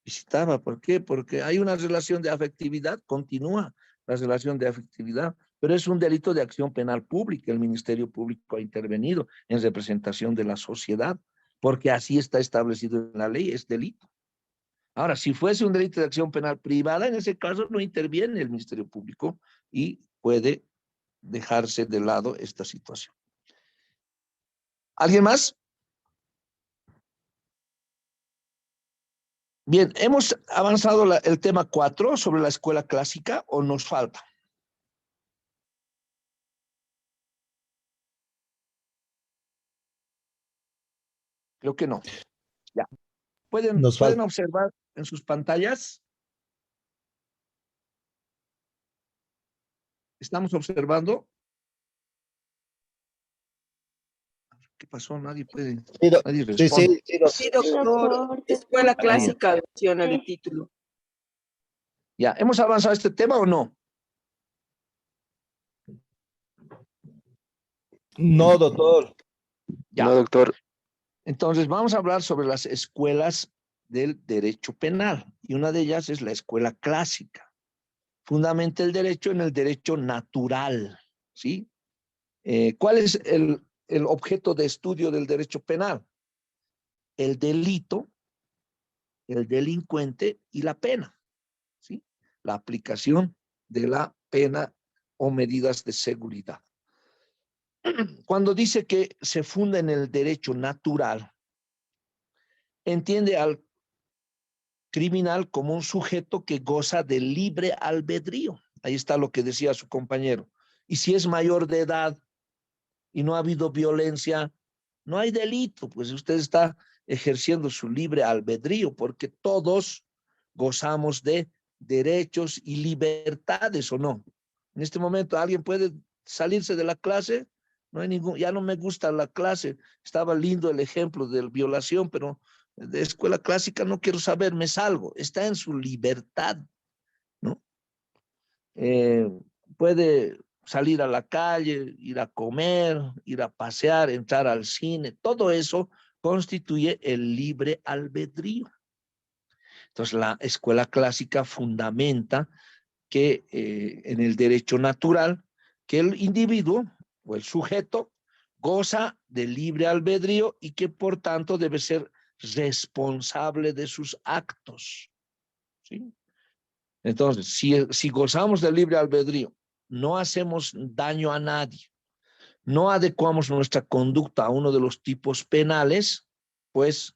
Visitaba, ¿por qué? Porque hay una relación de afectividad, continúa la relación de afectividad, pero es un delito de acción penal pública. El Ministerio Público ha intervenido en representación de la sociedad, porque así está establecido en la ley, es delito. Ahora, si fuese un delito de acción penal privada, en ese caso no interviene el Ministerio Público y puede dejarse de lado esta situación. ¿Alguien más? Bien, ¿hemos avanzado el tema 4 sobre la escuela clásica o nos falta? Creo que no. Ya. ¿Pueden observar en sus pantallas? ¿Estamos observando? ¿Qué pasó? Nadie puede. Nadie responde. Sí, doctor. Escuela clásica, menciona el título. Ya, ¿hemos avanzado este tema o no? No, doctor. Ya. No, doctor. Entonces, vamos a hablar sobre las escuelas del derecho penal. Y una de ellas es la escuela clásica. Fundamenta el derecho en el derecho natural. ¿Sí? ¿Cuál es el objeto de estudio del derecho penal? El delito, el delincuente y la pena. ¿Sí? La aplicación de la pena o medidas de seguridad. Cuando dice que se funda en el derecho natural, entiende al criminal como un sujeto que goza de libre albedrío. Ahí está lo que decía su compañero. Y si es mayor de edad y no ha habido violencia, no hay delito, pues usted está ejerciendo su libre albedrío, porque todos gozamos de derechos y libertades, ¿o no? En este momento, ¿alguien puede salirse de la clase? No hay ningún, ya no me gusta la clase. Estaba lindo el ejemplo de violación, pero de escuela clásica no quiero saber, me salgo. Está en su libertad, ¿no? Puede salir a la calle, ir a comer, ir a pasear, entrar al cine, todo eso constituye el libre albedrío. Entonces, la escuela clásica fundamenta que en el derecho natural, que el individuo o el sujeto goza de libre albedrío y que por tanto debe ser responsable de sus actos. ¿Sí? Entonces, si gozamos del libre albedrío, no hacemos daño a nadie, no adecuamos nuestra conducta a uno de los tipos penales, pues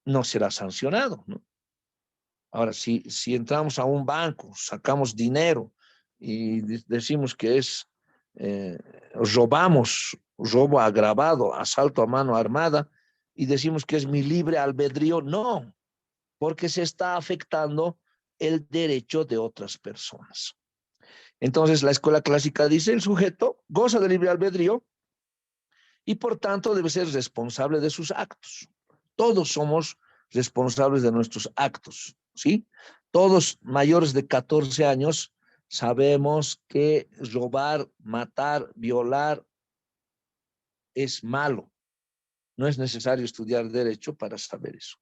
no será sancionado, ¿no? Ahora, si entramos a un banco, sacamos dinero y decimos que es, robamos, robo agravado, asalto a mano armada, y decimos que es mi libre albedrío, no, porque se está afectando el derecho de otras personas. Entonces, la escuela clásica dice, el sujeto goza de libre albedrío y por tanto debe ser responsable de sus actos. Todos somos responsables de nuestros actos, ¿sí? Todos mayores de 14 años sabemos que robar, matar, violar es malo. No es necesario estudiar derecho para saber eso.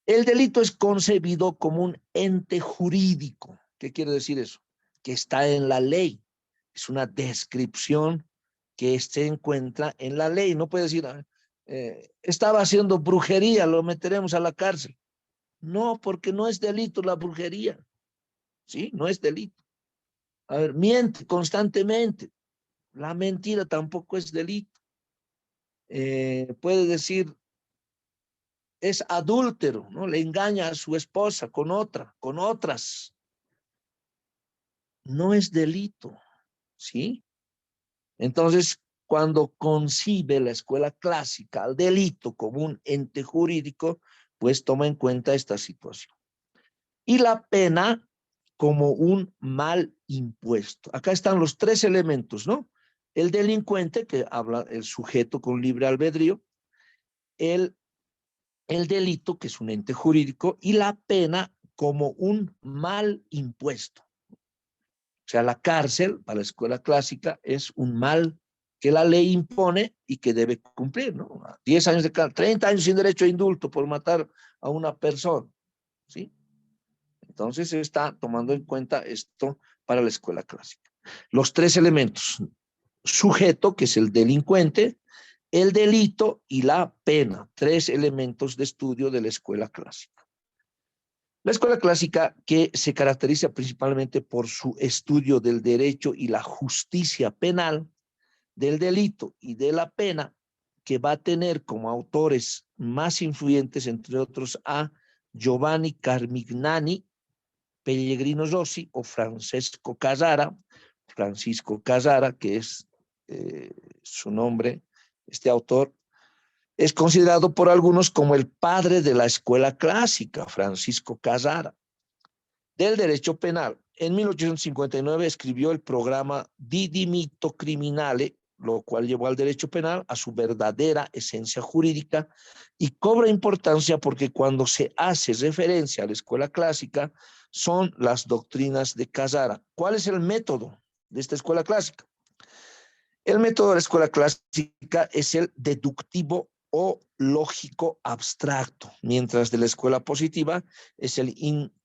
El delito es concebido como un ente jurídico. ¿Qué quiere decir eso? Que está en la ley. Es una descripción que se encuentra en la ley. No puede decir, estaba haciendo brujería, lo meteremos a la cárcel. No, porque no es delito la brujería. ¿Sí? No es delito. A ver, miente constantemente. La mentira tampoco es delito. Puede decir, es adúltero, ¿no? Le engaña a su esposa con otra, con otras. No es delito, ¿sí? Entonces, cuando concibe la escuela clásica al delito como un ente jurídico, pues toma en cuenta esta situación. Y la pena como un mal impuesto. Acá están los tres elementos, ¿no? El delincuente, que habla el sujeto con libre albedrío, el delito, que es un ente jurídico, y la pena como un mal impuesto. O sea, la cárcel para la escuela clásica es un mal que la ley impone y que debe cumplir, ¿no? 10 años de cárcel, 30 años sin derecho a indulto por matar a una persona, ¿sí? Entonces se está tomando en cuenta esto para la escuela clásica. Los tres elementos: sujeto, que es el delincuente, el delito y la pena, tres elementos de estudio de la escuela clásica. La escuela clásica, que se caracteriza principalmente por su estudio del derecho y la justicia penal, del delito y de la pena, que va a tener como autores más influyentes, entre otros, a Giovanni Carmignani, Pellegrino Rossi o Francisco Casara, que es su nombre, este autor, es considerado por algunos como el padre de la escuela clásica, Francisco Casara, del derecho penal. En 1859 escribió el programa Di Dimitto Criminale, lo cual llevó al derecho penal a su verdadera esencia jurídica y cobra importancia porque cuando se hace referencia a la escuela clásica son las doctrinas de Casara. ¿Cuál es el método de esta escuela clásica? El método de la escuela clásica es el deductivo o lógico abstracto, mientras de la escuela positiva es el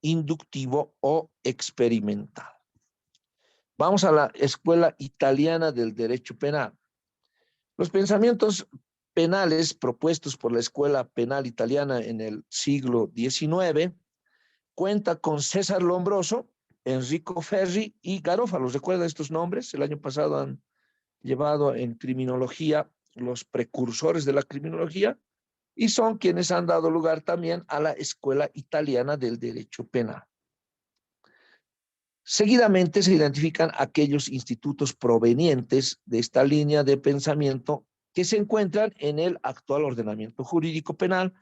inductivo o experimental. Vamos a la escuela italiana del derecho penal. Los pensamientos penales propuestos por la escuela penal italiana en el siglo XIX cuenta con César Lombroso, Enrico Ferri y Garofalo. ¿Recuerdan estos nombres? El año pasado han llevado en criminología los precursores de la criminología y son quienes han dado lugar también a la escuela italiana del derecho penal. Seguidamente se identifican aquellos institutos provenientes de esta línea de pensamiento que se encuentran en el actual ordenamiento jurídico penal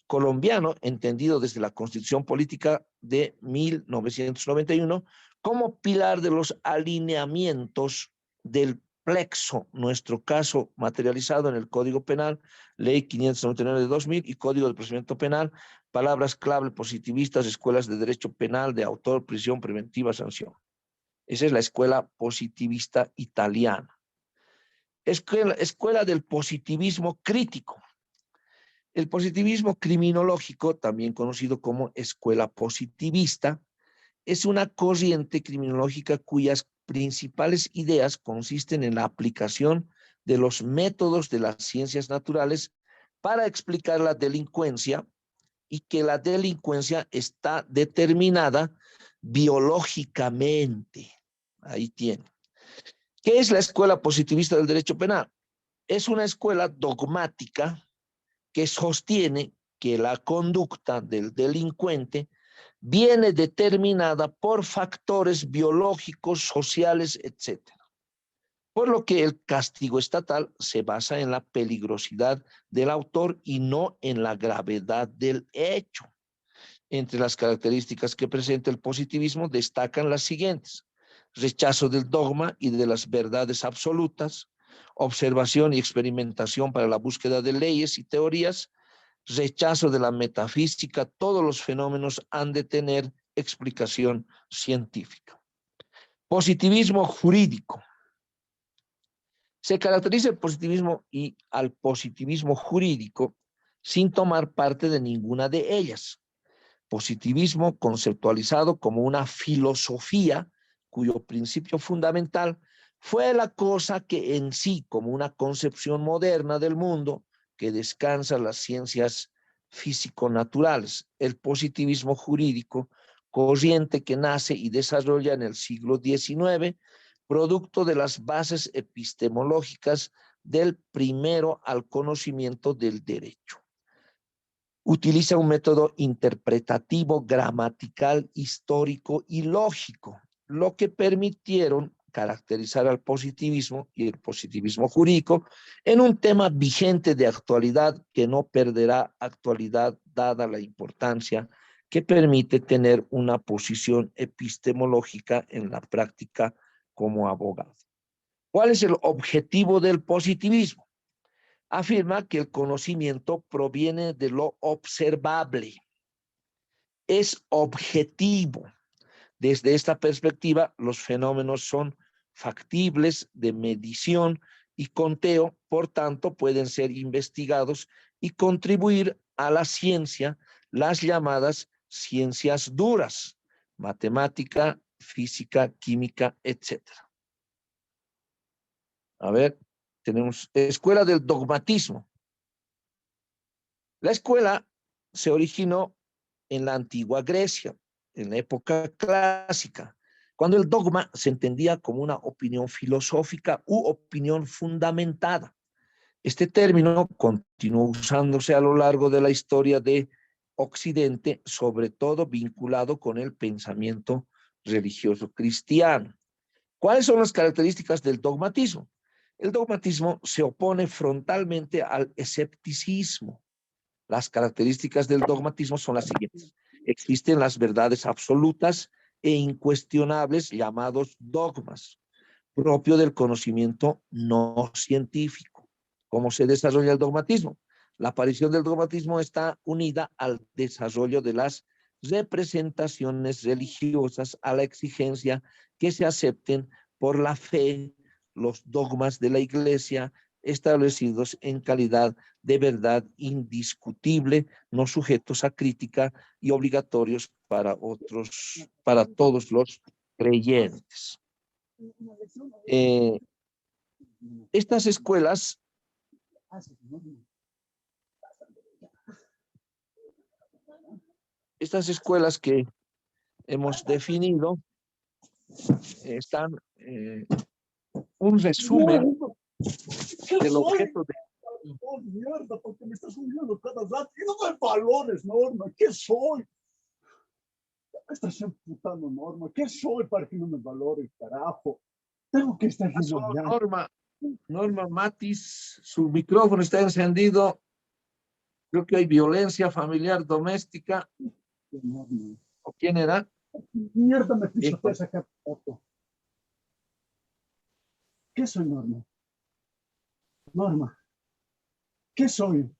colombiano, entendido desde la Constitución Política de 1991 como pilar de los alineamientos del plexo, nuestro caso materializado en el Código Penal, Ley 599 de 2000 y Código de Procedimiento Penal, palabras clave positivistas, escuelas de derecho penal, de autor, prisión preventiva, sanción. Esa es la escuela positivista italiana. Escuela del positivismo crítico. El positivismo criminológico, también conocido como escuela positivista, es una corriente criminológica cuyas principales ideas consisten en la aplicación de los métodos de las ciencias naturales para explicar la delincuencia y que la delincuencia está determinada biológicamente. Ahí tiene. ¿Qué es la escuela positivista del derecho penal? Es una escuela dogmática que sostiene que la conducta del delincuente viene determinada por factores biológicos, sociales, etc. Por lo que el castigo estatal se basa en la peligrosidad del autor y no en la gravedad del hecho. Entre las características que presenta el positivismo destacan las siguientes: rechazo del dogma y de las verdades absolutas, observación y experimentación para la búsqueda de leyes y teorías, rechazo de la metafísica. Todos los fenómenos han de tener explicación científica. Positivismo jurídico. Se caracteriza el positivismo y al positivismo jurídico sin tomar parte de ninguna de ellas. Positivismo conceptualizado como una filosofía cuyo principio fundamental fue la cosa que en sí, como una concepción moderna del mundo que descansa en las ciencias físico-naturales. El positivismo jurídico, corriente que nace y desarrolla en el siglo XIX, producto de las bases epistemológicas del primero al conocimiento del derecho. Utiliza un método interpretativo, gramatical, histórico y lógico, lo que permitieron caracterizar al positivismo y el positivismo jurídico en un tema vigente de actualidad que no perderá actualidad dada la importancia que permite tener una posición epistemológica en la práctica como abogado. ¿Cuál es el objetivo del positivismo? Afirma que el conocimiento proviene de lo observable, es objetivo. Desde esta perspectiva, los fenómenos son factibles de medición y conteo, por tanto, pueden ser investigados y contribuir a la ciencia, las llamadas ciencias duras, matemática, física, química, etc. A ver, tenemos escuela del dogmatismo. La escuela se originó en la antigua Grecia, en la época clásica, cuando el dogma se entendía como una opinión filosófica u opinión fundamentada. Este término continuó usándose a lo largo de la historia de Occidente, sobre todo vinculado con el pensamiento religioso cristiano. ¿Cuáles son las características del dogmatismo? El dogmatismo se opone frontalmente al escepticismo. Las características del dogmatismo son las siguientes. Existen las verdades absolutas e incuestionables llamados dogmas, propio del conocimiento no científico. ¿Cómo se desarrolla el dogmatismo? La aparición del dogmatismo está unida al desarrollo de las representaciones religiosas, a la exigencia que se acepten por la fe los dogmas de la Iglesia establecidos en calidad de verdad indiscutible, no sujetos a crítica y obligatorios para todos los creyentes. Estas escuelas que hemos definido están un resumen del objeto de... Oh, mierda, porque me estás humillando cada rato. Y no doy valores, Norma. ¿Qué soy? Me estás emputando, Norma. ¿Qué soy para que no me valores, carajo? Tengo que estar Norma, Norma Matis, su micrófono está encendido. Creo que hay violencia familiar doméstica. Norma. ¿O quién era? Mierda, me pisotea sacar foto. ¿Qué soy, Norma? Norma, ¿qué soy?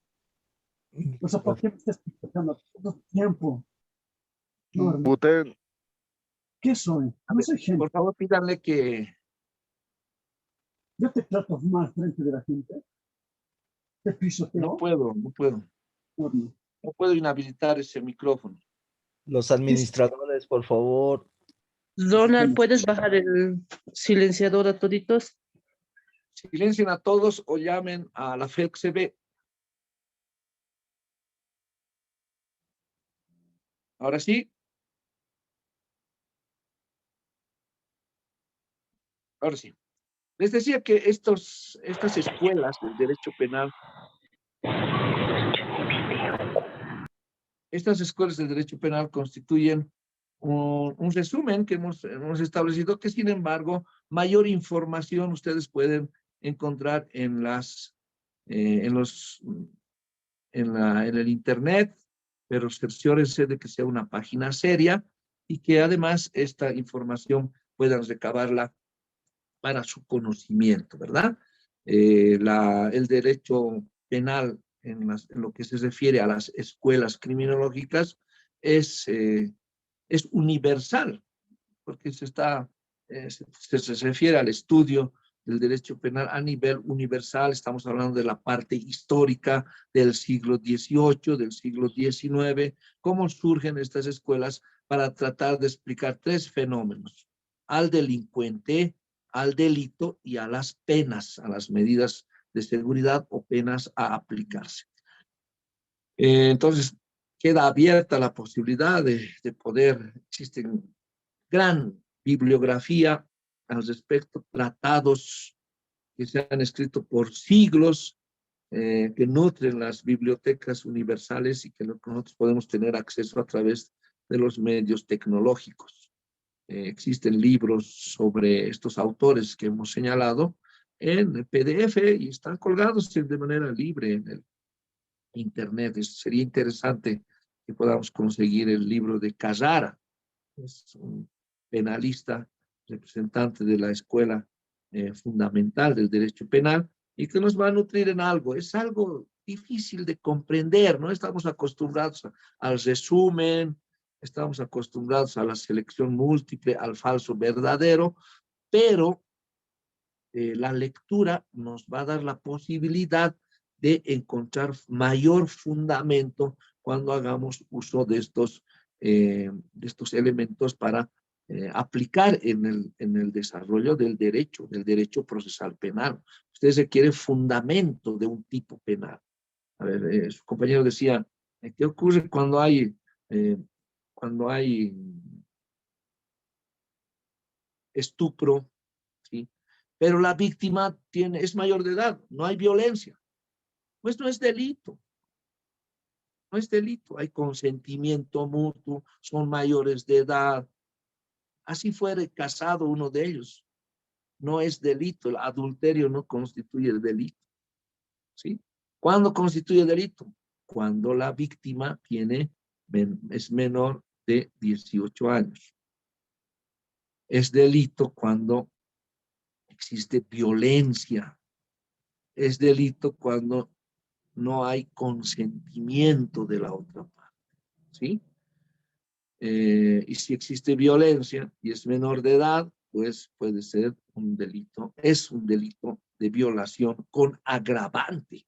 O sea, ¿por qué me estás pisoteando todo el tiempo? Norma, ¿qué soy? No soy gente. Por favor, pídanle que... Yo te trato mal frente de la gente. Te pisoteo. No puedo. Norma. No puedo inhabilitar ese micrófono. Los administradores, por favor. Donald, ¿puedes bajar el silenciador a toditos? Silencien a todos o llamen a la FECCB. Ahora sí. Ahora sí. Les decía que estas escuelas del derecho penal, constituyen un resumen que hemos establecido, que sin embargo, mayor información ustedes pueden encontrar en el internet, pero cerciórense de que sea una página seria y que además esta información puedan recabarla para su conocimiento, ¿verdad? El derecho penal en lo que se refiere a las escuelas criminológicas es universal, porque se refiere al estudio del derecho penal a nivel universal. Estamos hablando de la parte histórica del siglo XVIII, del siglo XIX, cómo surgen estas escuelas para tratar de explicar tres fenómenos: al delincuente, al delito y a las penas, a las medidas de seguridad o penas a aplicarse. Entonces, queda abierta la posibilidad de poder, existen gran bibliografía al respecto, tratados que se han escrito por siglos, que nutren las bibliotecas universales y que nosotros podemos tener acceso a través de los medios tecnológicos. Existen libros sobre estos autores que hemos señalado en PDF y están colgados de manera libre en el internet. Sería interesante que podamos conseguir el libro de Carrara, es un penalista, representante de la escuela fundamental del derecho penal, y que nos va a nutrir en algo. Es algo difícil de comprender, ¿no? Estamos acostumbrados al resumen, estamos acostumbrados a la selección múltiple, al falso verdadero, pero la lectura nos va a dar la posibilidad de encontrar mayor fundamento cuando hagamos uso de estos elementos para aplicar en el desarrollo del derecho procesal penal. Usted requiere fundamento de un tipo penal. A ver, su compañero decía, ¿qué ocurre cuando hay estupro, ¿sí? Pero la víctima es mayor de edad, no hay violencia. Pues no es delito. No es delito, hay consentimiento mutuo, son mayores de edad. Así fuere casado uno de ellos, no es delito, el adulterio no constituye delito, ¿sí? ¿Cuándo constituye delito? Cuando la víctima es menor de 18 años. Es delito cuando existe violencia. Es delito cuando no hay consentimiento de la otra parte, ¿sí? Y si existe violencia y es menor de edad, pues puede ser un delito, es un delito de violación con agravante.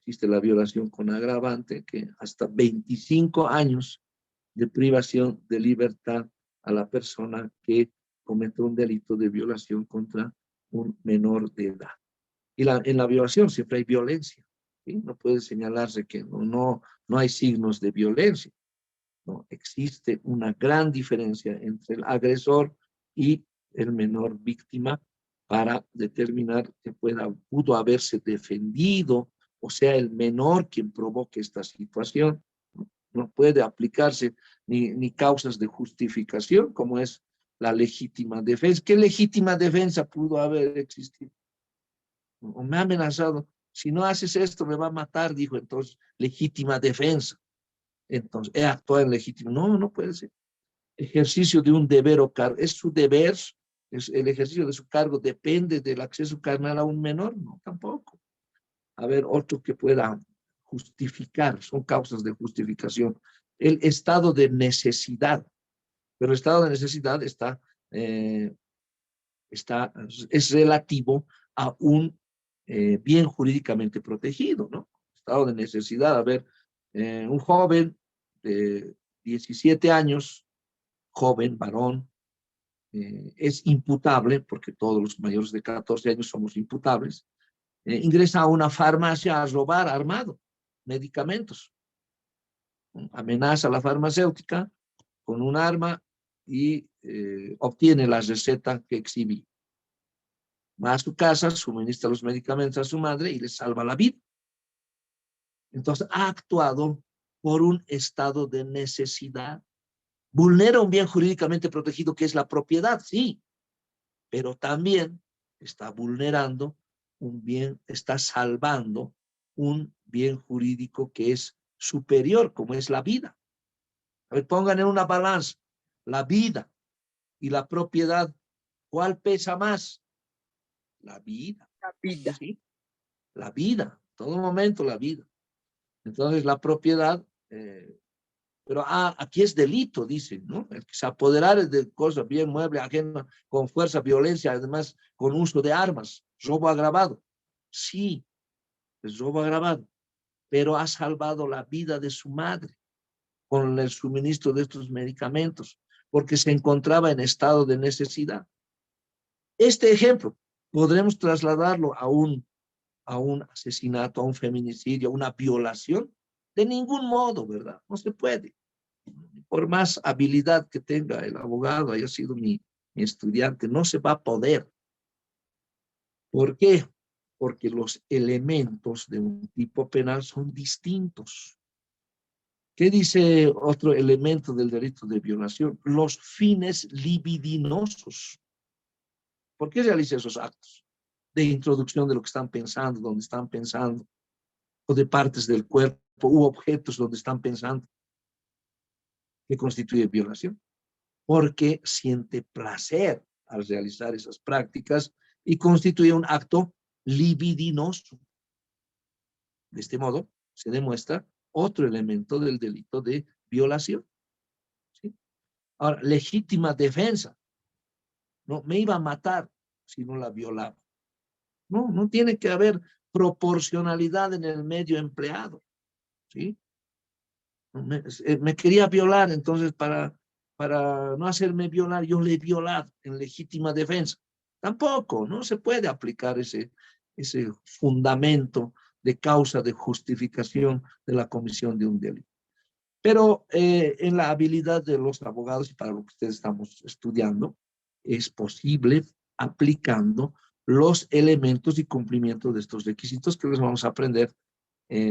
Existe la violación con agravante que hasta 25 años de privación de libertad a la persona que comete un delito de violación contra un menor de edad. Y en la violación siempre hay violencia, ¿sí? No puede señalarse que no hay signos de violencia. No, existe una gran diferencia entre el agresor y el menor víctima para determinar que pudo haberse defendido, o sea, el menor quien provoque esta situación. No puede aplicarse ni causas de justificación, como es la legítima defensa. ¿Qué legítima defensa pudo haber existido? O me ha amenazado, si no haces esto me va a matar, dijo entonces, legítima defensa. Entonces, he actuado en legítimo. No, no puede ser. Ejercicio de un deber o cargo. ¿Es su deber? ¿Es el ejercicio de su cargo depende del acceso carnal a un menor? No, tampoco. A ver, otro que pueda justificar, son causas de justificación. El estado de necesidad. Pero el estado de necesidad es relativo a un bien jurídicamente protegido, ¿no? Estado de necesidad. A ver, un joven de 17 años, joven, varón, es imputable, porque todos los mayores de 14 años somos imputables, ingresa a una farmacia a robar armado medicamentos, amenaza a la farmacéutica con un arma y obtiene la receta que exhibí. Va a su casa, suministra los medicamentos a su madre y le salva la vida. Entonces ha actuado por un estado de necesidad. Vulnera un bien jurídicamente protegido que es la propiedad, sí, pero también está vulnerando un bien, está salvando un bien jurídico que es superior, como es la vida. A ver, pongan en una balanza la vida y la propiedad. ¿Cuál pesa más? La vida. La vida. ¿Sí? La vida, en todo momento la vida. Entonces la propiedad, pero aquí es delito, dicen, ¿no? El que se apoderar de cosas, bien mueble, ajeno, con fuerza, violencia, además con uso de armas, robo agravado. Sí, es robo agravado, pero ha salvado la vida de su madre con el suministro de estos medicamentos, porque se encontraba en estado de necesidad. Este ejemplo podremos trasladarlo a un asesinato, a un feminicidio, a una violación. De ningún modo, ¿verdad? No se puede. Por más habilidad que tenga el abogado, haya sido mi estudiante, no se va a poder. ¿Por qué? Porque los elementos de un tipo penal son distintos. ¿Qué dice otro elemento del delito de violación? Los fines libidinosos. ¿Por qué realiza esos actos? De introducción de lo que están pensando, donde están pensando, o de partes del cuerpo u objetos donde están pensando, que constituye violación. Porque siente placer al realizar esas prácticas y constituye un acto libidinoso. De este modo, se demuestra otro elemento del delito de violación. ¿Sí? Ahora, legítima defensa. No, me iba a matar si no la violaba. No, no tiene que haber proporcionalidad en el medio empleado. ¿Sí? Me quería violar, entonces para no hacerme violar, yo le he violado en legítima defensa. Tampoco, no se puede aplicar ese fundamento de causa de justificación de la comisión de un delito. Pero en la habilidad de los abogados, y para lo que ustedes estamos estudiando, es posible aplicando los elementos y cumplimiento de estos requisitos que les vamos a aprender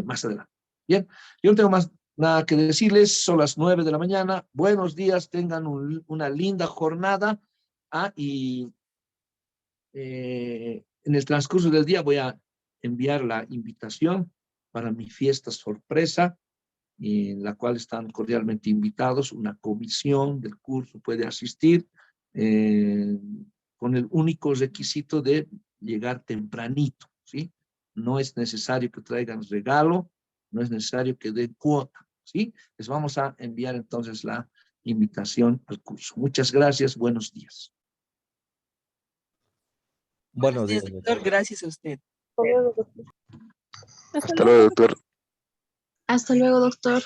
más adelante. Bien, yo no tengo más nada que decirles, son las 9 de la mañana. Buenos días, tengan una linda jornada. Y en el transcurso del día voy a enviar la invitación para mi fiesta sorpresa, en la cual están cordialmente invitados. Una comisión del curso puede asistir con el único requisito de llegar tempranito, ¿sí? No es necesario que traigan regalo, no es necesario que den cuota, ¿sí? Les vamos a enviar entonces la invitación al curso. Muchas gracias, buenos días. Buenos días, doctor. Gracias a usted. Hasta luego, doctor. Hasta luego, doctor. Hasta luego, doctor.